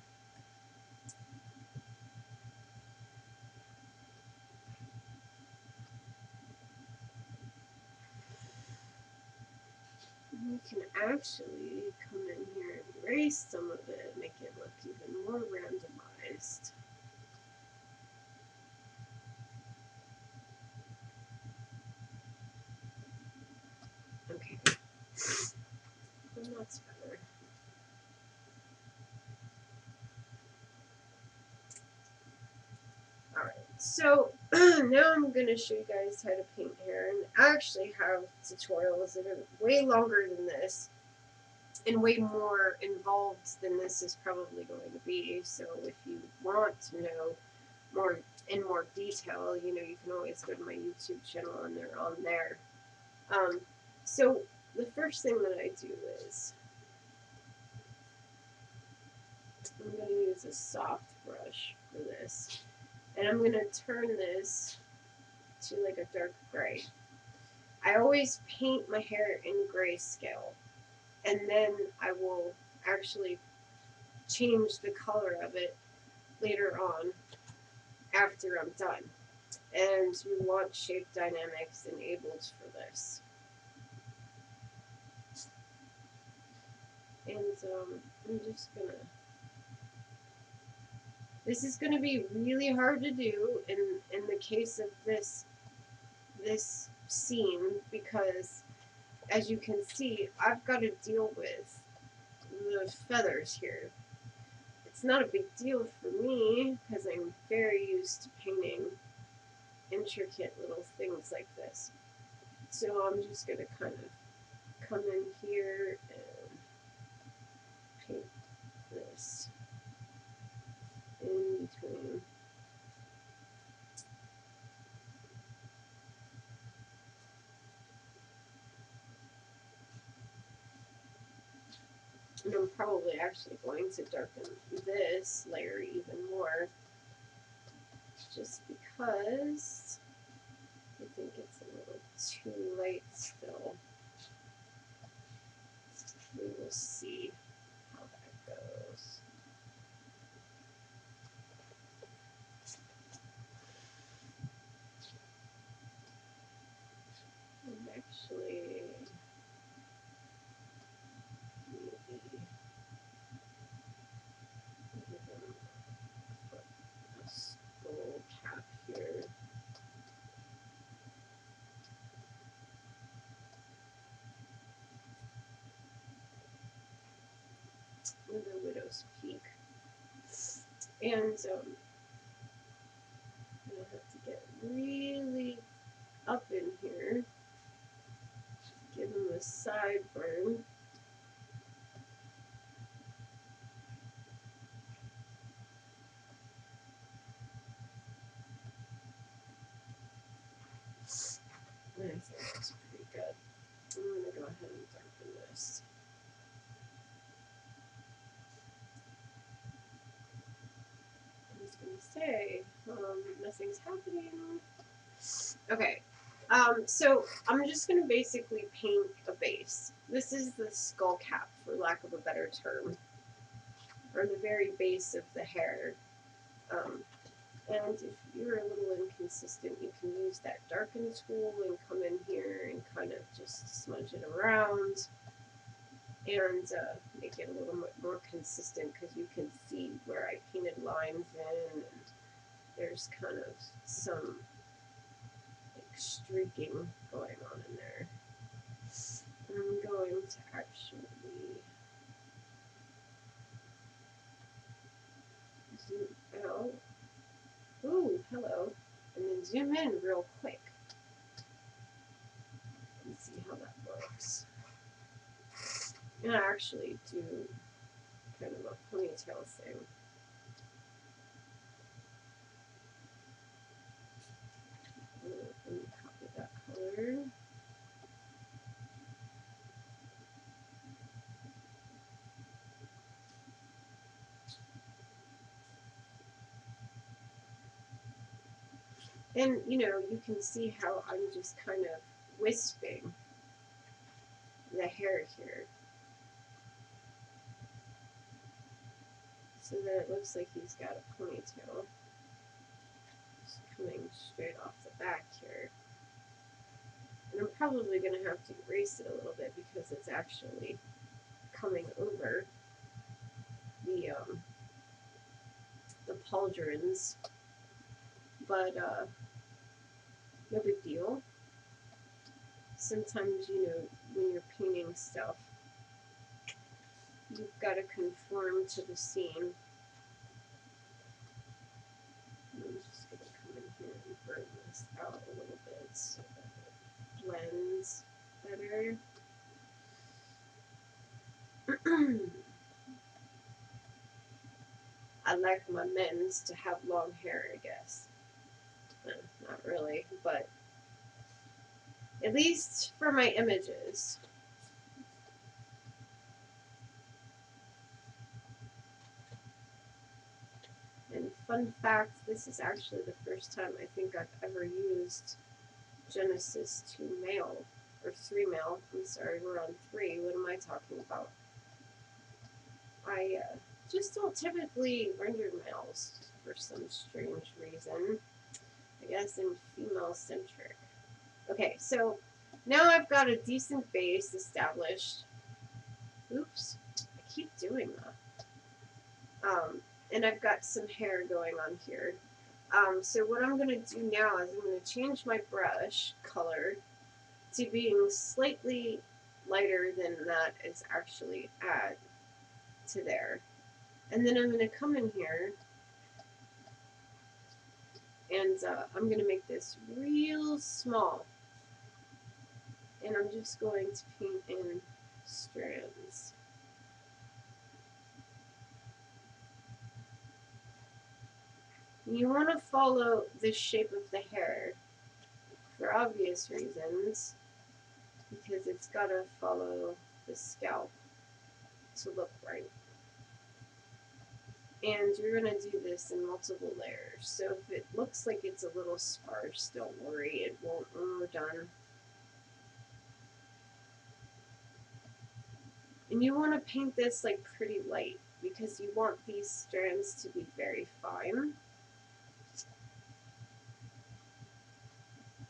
We can actually come in here and erase some of it, make it look even more randomized. Okay. Well, that's better. Alright, so now I'm going to show you guys how to paint hair, and I actually have tutorials that are way longer than this and way more involved than this is probably going to be. So if you want to know more in more detail, you know, you can always go to my YouTube channel and they're on there. So the first thing that I do is I'm going to use a soft brush for this, and I'm going to turn this to like a dark gray. I always paint my hair in grayscale, and then I will actually change the color of it later on after I'm done. And you want shape dynamics enabled for this. And I'm just gonna. This is gonna be really hard to do in the case of this scene, because as you can see, I've got to deal with the feathers here. It's not a big deal for me because I'm very used to painting intricate little things like this. So I'm just going to kind of come in here and paint this in between. And I'm probably actually going to darken this layer even more, just because I think it's a little too light still. We will see how that goes. And actually, maybe give him a skull cap here. With a widow's peak. And I'm gonna have to get really up in here. Give him a sideburn. And I think that's pretty good. I'm gonna go ahead and darken this. I was gonna say, nothing's happening. Okay, so I'm just gonna basically paint a base. This is the skull cap, for lack of a better term, or the very base of the hair. And if you're a little inconsistent, you can use that darken tool and come in here and kind of just smudge it around and make it a little bit more consistent, because you can see where I painted lines in, and there's kind of some like streaking going on in there. I'm going to actually zoom out. Ooh, hello. And then zoom in real quick and see how that looks. And I actually do kind of a ponytail thing. And, you know, you can see how I'm just kind of wisping the hair here so that it looks like he's got a ponytail just coming straight off the back here. And I'm probably going to have to erase it a little bit because it's actually coming over the pauldrons, but no big deal. Sometimes, you know, when you're painting stuff, you've got to conform to the scene. I'm just going to come in here and burn this out a little bit so that it blends better. I like my men's to have long hair, I guess. Not really, but at least for my images. And fun fact, this is actually the first time I think I've ever used Genesis 2 male, or 3 male. I'm sorry, we're on 3. What am I talking about? I just don't typically render males for some strange reason. I guess I'm female-centric. Okay, so now I've got a decent base established. Oops, I keep doing that. And I've got some hair going on here. So what I'm going to do now is I'm going to change my brush color to being slightly lighter than that is actually at to there. And then I'm going to come in here and I'm going to make this real small. And I'm just going to paint in strands. You want to follow the shape of the hair for obvious reasons, because it's got to follow the scalp to look right. And you're going to do this in multiple layers. So if it looks like it's a little sparse, don't worry, it won't when we're done. And you want to paint this like pretty light because you want these strands to be very fine.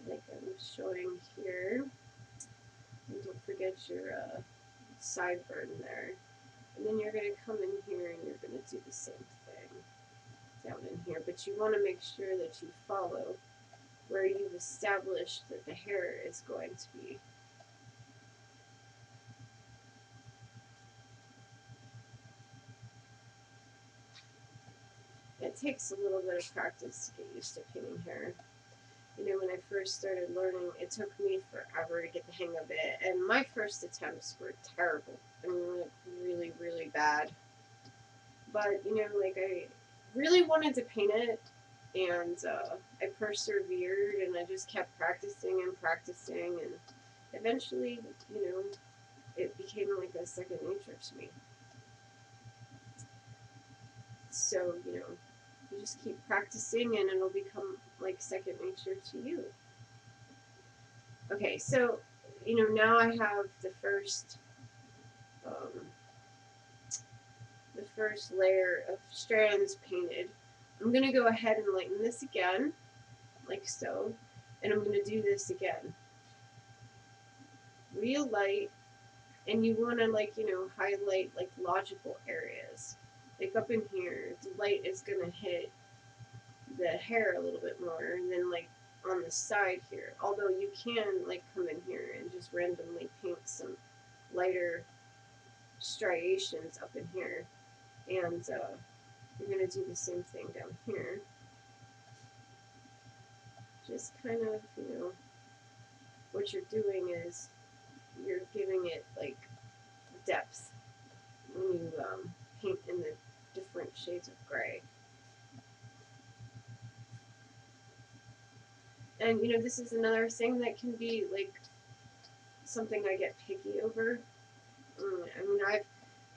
Like I'm showing here. And don't forget your sideburn there. And then you're going to come in here and you're going to do the same thing down in here. But you want to make sure that you follow where you've established that the hair is going to be. It takes a little bit of practice to get used to painting hair. You know, when I first started learning, it took me forever to get the hang of it. And my first attempts were terrible. I mean, like, really, really bad. But, you know, like, I really wanted to paint it. And I persevered and I just kept practicing and practicing. And eventually, you know, it became like a second nature to me. So, you know, you just keep practicing and it'll become like second nature to you. Okay, so, you know, now I have the first layer of strands painted. I'm going to go ahead and lighten this again, like so, and I'm going to do this again. Real light, and you want to, like, you know, highlight, like, logical areas. Like, up in here, the light is going to hit the hair a little bit more, and then, like, on the side here. Although you can, like, come in here and just randomly paint some lighter striations up in here. And you're going to do the same thing down here. Just kind of, you know, what you're doing is you're giving it, like, depth when you paint in the different shades of gray. And, you know, this is another thing that can be, like, something I get picky over. I mean, I've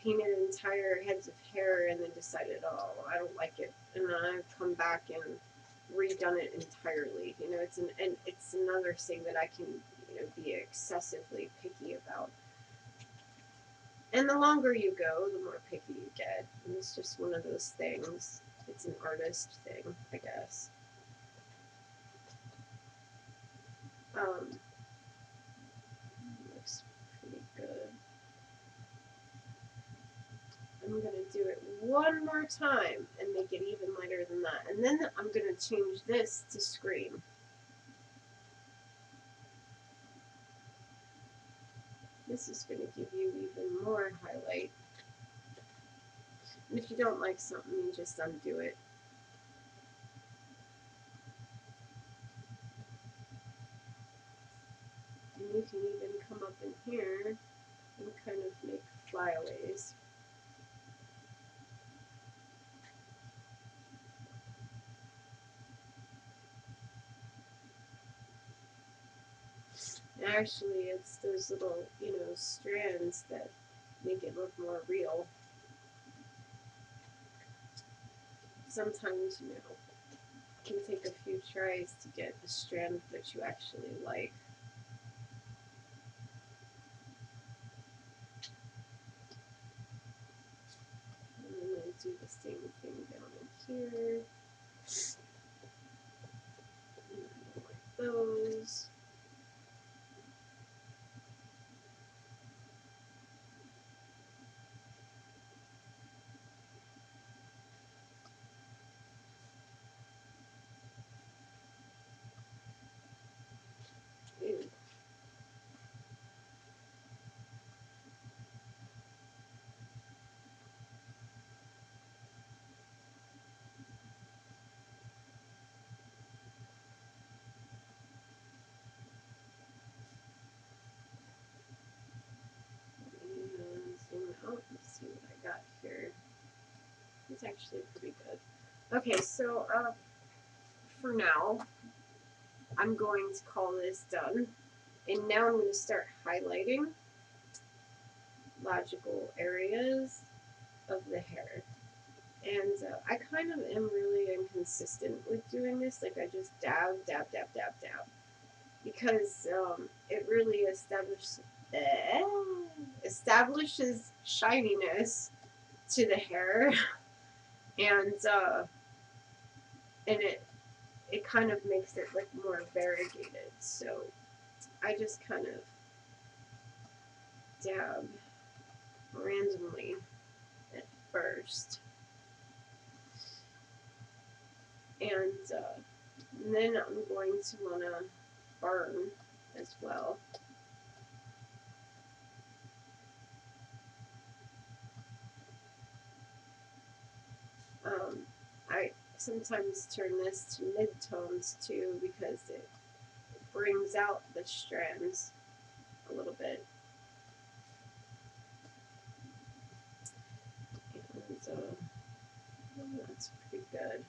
painted entire heads of hair and then decided, oh, I don't like it. And then I've come back and redone it entirely. You know, and it's another thing that I can, you know, be excessively picky about. And the longer you go, the more picky you get. And it's just one of those things. It's an artist thing, I guess. Looks pretty good. I'm going to do it one more time and make it even lighter than that. And then I'm going to change this to Scream. This is going to give you even more highlight. And if you don't like something, you just undo it. And you can even come up in here and kind of make flyaways. Actually, it's those little, you know, strands that make it look more real. Sometimes, you know, it can take a few tries to get the strand that you actually like. And I'm going to do the same thing down in here. And I don't like those. Ew. And zoom out and see what I got here. It's actually pretty good. Okay, so for now, I'm going to call this done. And now I'm going to start highlighting logical areas of the hair. And I kind of am really inconsistent with doing this. Like, I just dab, dab, dab, dab, dab. Because it really establishes shininess to the hair. And it kind of makes it look more variegated. So I just kind of dab randomly at first. And then I'm going to want to burn as well. I sometimes turn this to mid-tones too because it brings out the strands a little bit. And that's pretty good.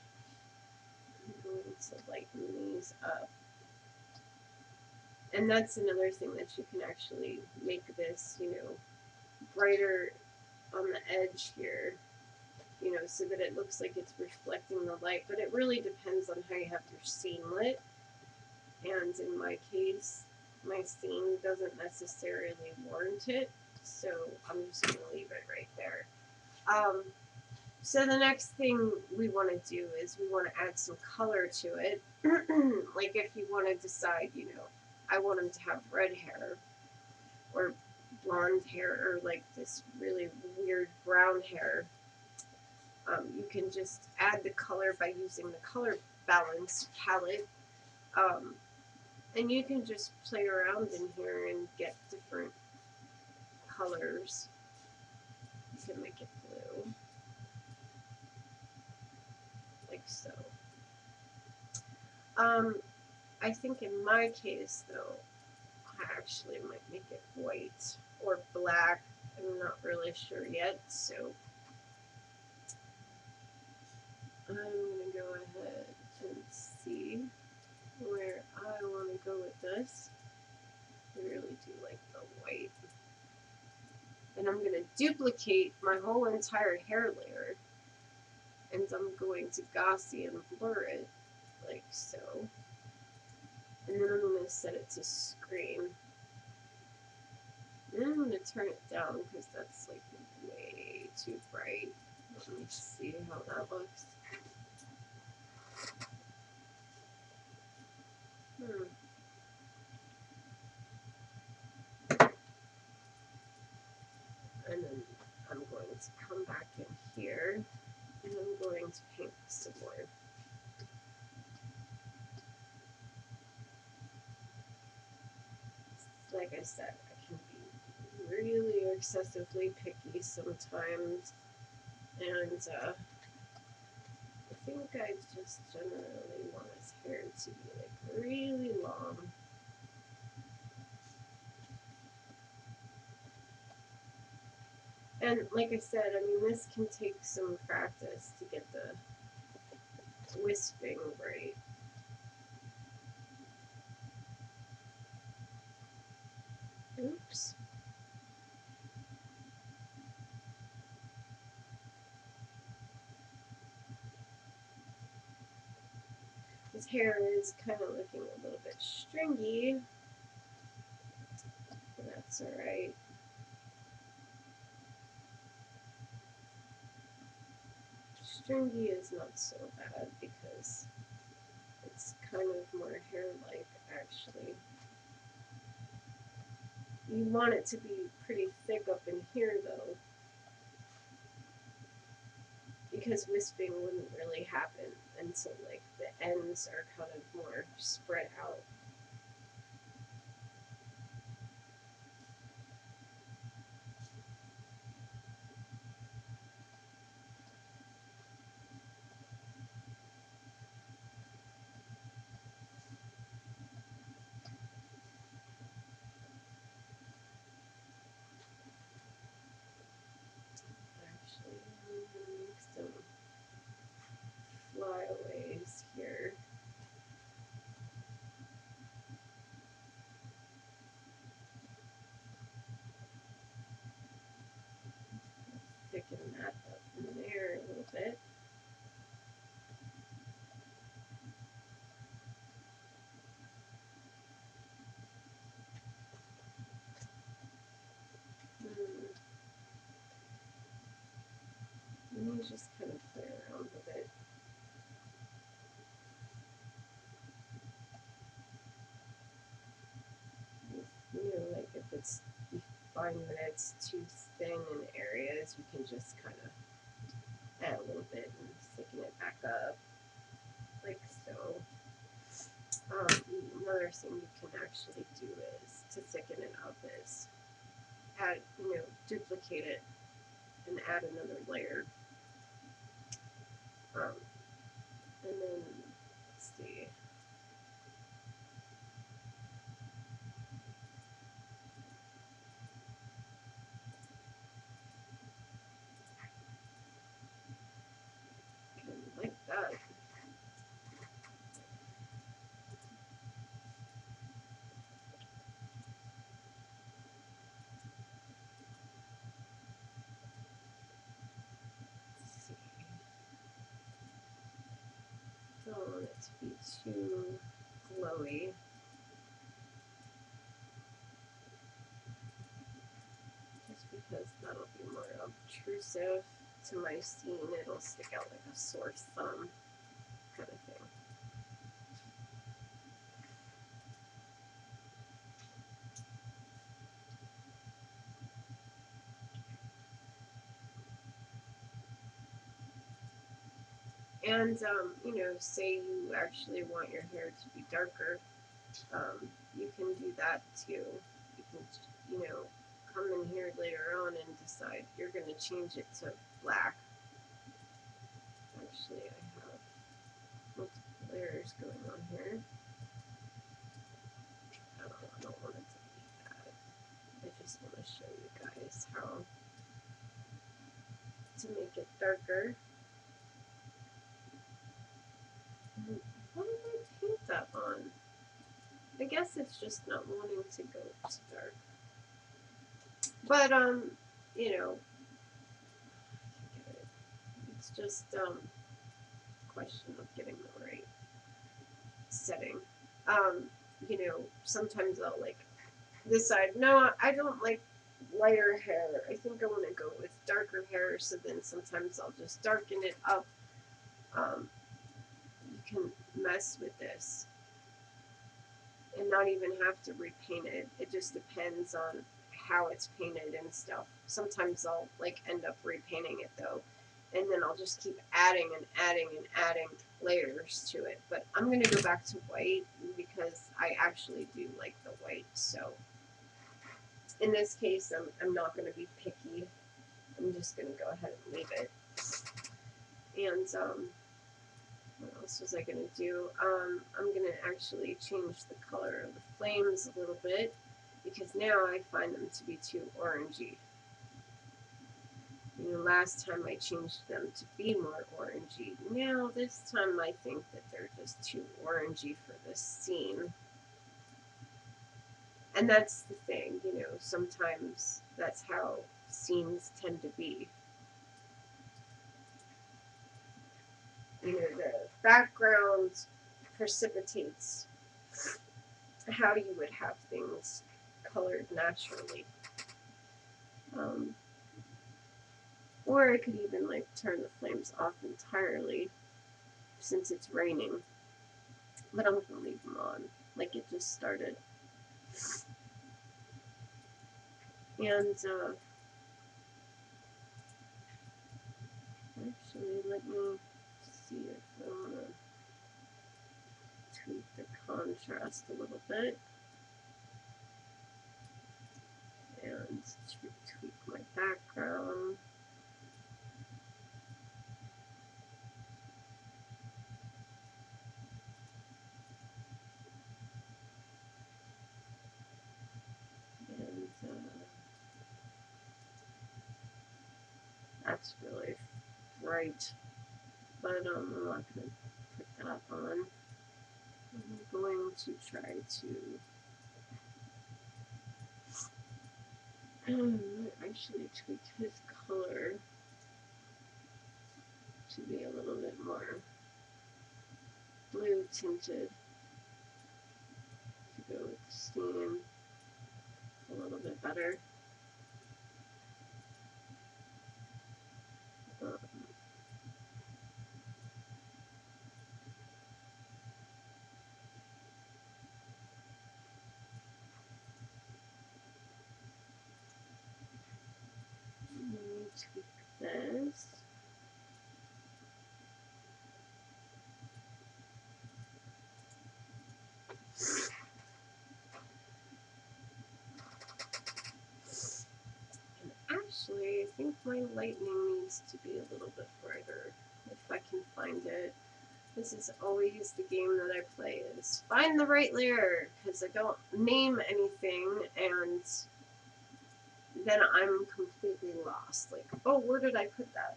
I'm going to lighten these up. And that's another thing that you can actually make this, you know, brighter on the edge here, you know, so that it looks like it's reflecting the light. But it really depends on how you have your scene lit. And in my case, my scene doesn't necessarily warrant it, so I'm just going to leave it right there. So the next thing we want to do is we want to add some color to it. Like if you want to decide, you know, I want him to have red hair or blonde hair or like this really weird brown hair. You can just add the color by using the color balance palette. And you can just play around in here and get different colors. You can make it blue, like so. I think in my case, though, I actually might make it white or black. I'm not really sure yet, so I'm going to go ahead and see where I want to go with this. I really do like the white. And I'm going to duplicate my whole entire hair layer, and I'm going to Gaussian blur it like so. And then I'm going to set it to screen. And then I'm going to turn it down because that's like way too bright. Let me see how that looks. And then I'm going to come back in here and I'm going to paint some more. Like I said, I can be really excessively picky sometimes, and I think I just generally want his hair to be like really long. And like I said, I mean, this can take some practice to get the wisping right. Oops. His hair is kind of looking a little bit stringy, but that's alright. Stringy is not so bad because it's kind of more hair-like, actually. You want it to be pretty thick up in here, though, because wisping wouldn't really happen until like the ends are kind of more spread out. Actually, I'm gonna make some flyaways here. Thicken that up in there a little bit. Let me just kind of play around with it. You know, like if it's, you find that it's too thin in areas, you can just kind of add a little bit and thicken it back up, like so. Another thing you can actually do is to thicken it up is add, duplicate it and add another layer. And then, let's see. Kind of like that. Let's see. Don't want it to be too glowy. Just because that'll be more obtrusive to my scene. It'll stick out like a sore thumb kind of thing. And, say you actually want your hair to be darker, you can do that too. You can, come in here later on and decide you're going to change it to black. Actually, I have multiple layers going on here. I don't want it to be that. I just want to show you guys how to make it darker. What did I paint that on? I guess it's just not wanting to go to dark. But, it's just a question of getting the right setting. You know, sometimes I'll like decide, no, I don't like lighter hair. I think I want to go with darker hair. So then sometimes I'll just darken it up. You can mess with this and not even have to repaint it. It just depends on how it's painted and stuff. Sometimes I'll like end up repainting it though, and then I'll just keep adding and adding and adding layers to it. But I'm gonna go back to white because I actually do like the white. So in this case, I'm not gonna be picky. I'm just gonna go ahead and leave it. And what else was I going to do? I'm going to actually change the color of the flames a little bit because now I find them to be too orangey. You know, last time I changed them to be more orangey. Now this time I think that they're just too orangey for this scene. And that's the thing, you know, sometimes that's how scenes tend to be. You know, the background precipitates how you would have things colored naturally. Or I could even like turn the flames off entirely since it's raining. But I'm gonna leave them on like it just started. And actually let me see if I wanna tweak the contrast a little bit. And tweak my background. And that's really bright. But I'm not going to put that on. I'm going to try to actually tweak his color to be a little bit more blue tinted to go with the steam a little bit better. Let me tweak this. And actually, I think my lightning needs to be a little bit brighter if I can find it. This is always the game that I play is find the right layer because I don't name anything and then I'm completely lost. Like, oh, where did I put that?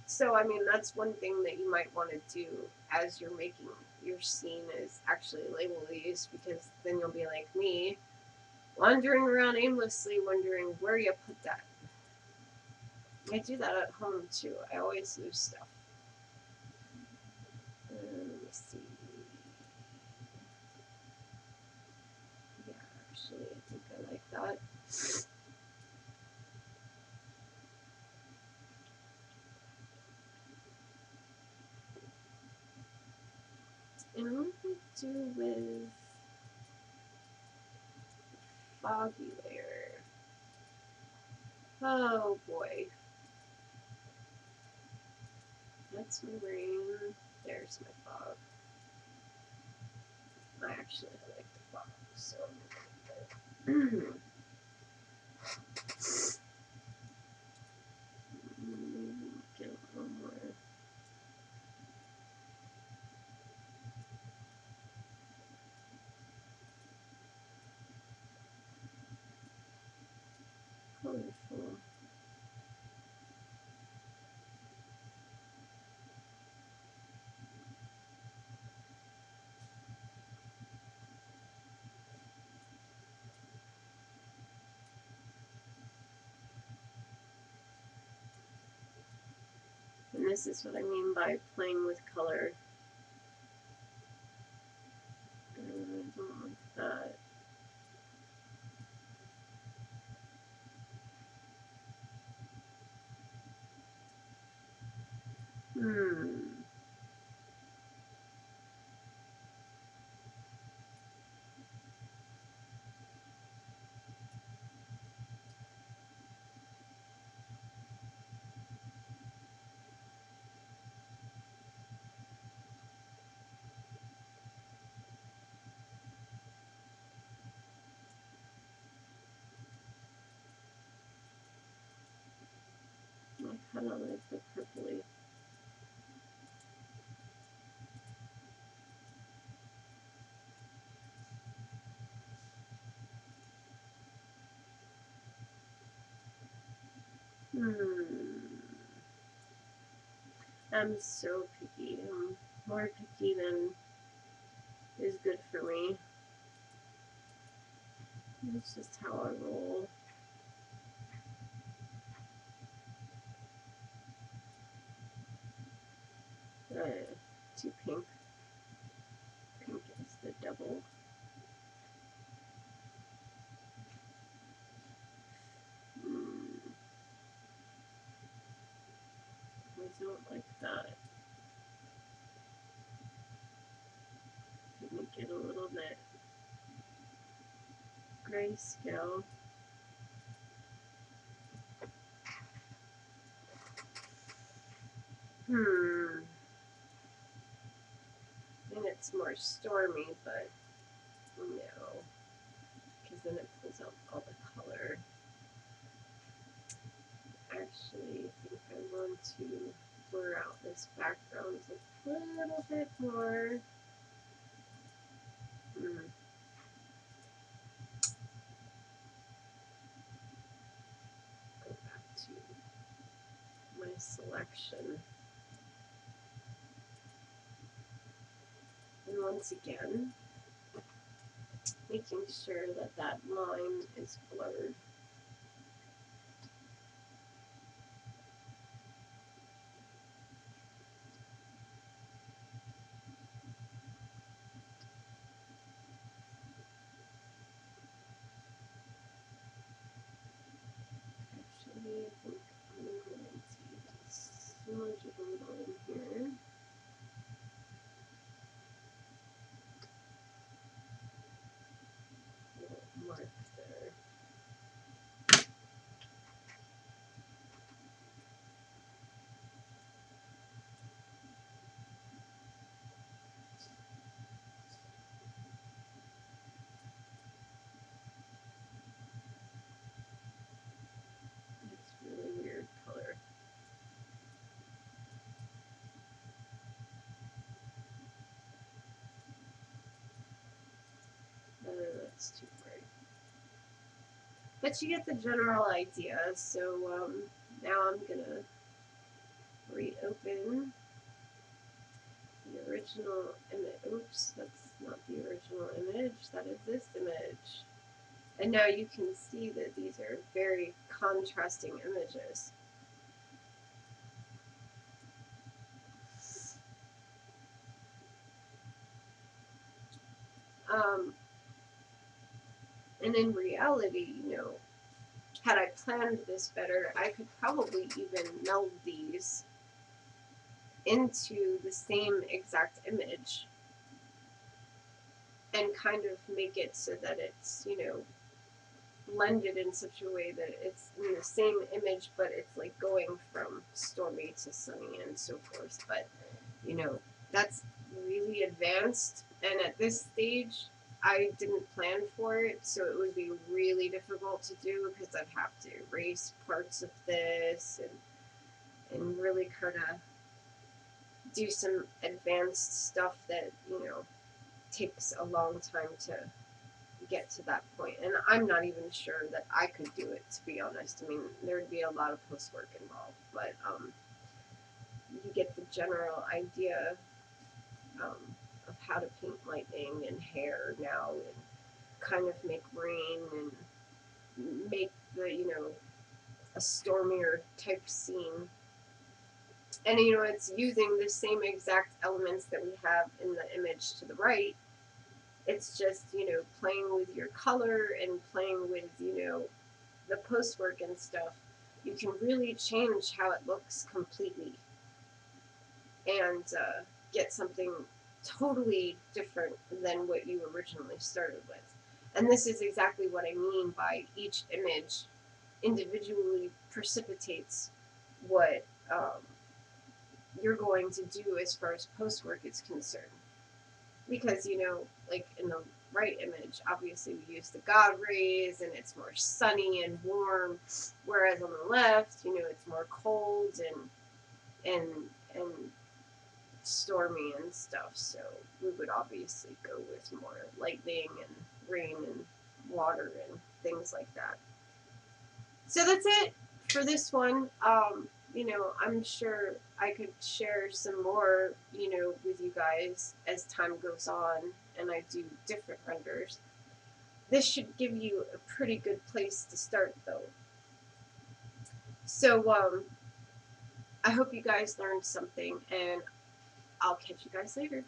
So, I mean, that's one thing that you might want to do as you're making your scene is actually label these because then you'll be like me, wandering around aimlessly wondering where you put that. I do that at home too. I always lose stuff. Let me see. Yeah, actually, I think I like that. And what do we do with foggy layer? Oh boy. That's my rain. There's my fog. I actually like the fog, so get a little more. Colorful. And this is what I mean by playing with color. kind of like the purpley. I'm so picky. I'm more picky than is good for me. It's just how I roll. Too pink. Pink is the devil. I don't like that. Make it a little bit grayscale. And it's more stormy, but no, because then it pulls out all the color. Actually, I think I want to blur out this background a little bit more. Go back to my selection. And once again, making sure that that line is blurred. Actually, I think I'm going to smudge it a little in here. A little mark there. It's really weird color. That's too bright. But you get the general idea. So now I'm gonna reopen the original image. Oops, that's not the original image. That is this image. And now you can see that these are very contrasting images. And in reality, had I planned this better, I could probably even meld these into the same exact image and kind of make it so that it's, blended in such a way that it's in the same image, but it's like going from stormy to sunny and so forth. But, that's really advanced. And at this stage, I didn't plan for it, so it would be really difficult to do because I'd have to erase parts of this and really kind of do some advanced stuff that, takes a long time to get to that point. And I'm not even sure that I could do it, to be honest. I mean, there'd be a lot of postwork involved, but you get the general idea of how to paint lightning and hair now and kind of make rain and make the, a stormier type scene. And, it's using the same exact elements that we have in the image to the right. It's just, playing with your color and playing with, the postwork and stuff. You can really change how it looks completely and get something totally different than what you originally started with. And this is exactly what I mean by each image individually precipitates what you're going to do as far as postwork is concerned. Because, like in the right image. Obviously, we use the God rays, and it's more sunny and warm, whereas on the left, it's more cold and and stormy and stuff. So we would obviously go with more lightning and rain and water and things like that. So that's it for this one. I'm sure I could share some more, with you guys as time goes on and I do different renders. This should give you a pretty good place to start, though. So, I hope you guys learned something, and I'll catch you guys later.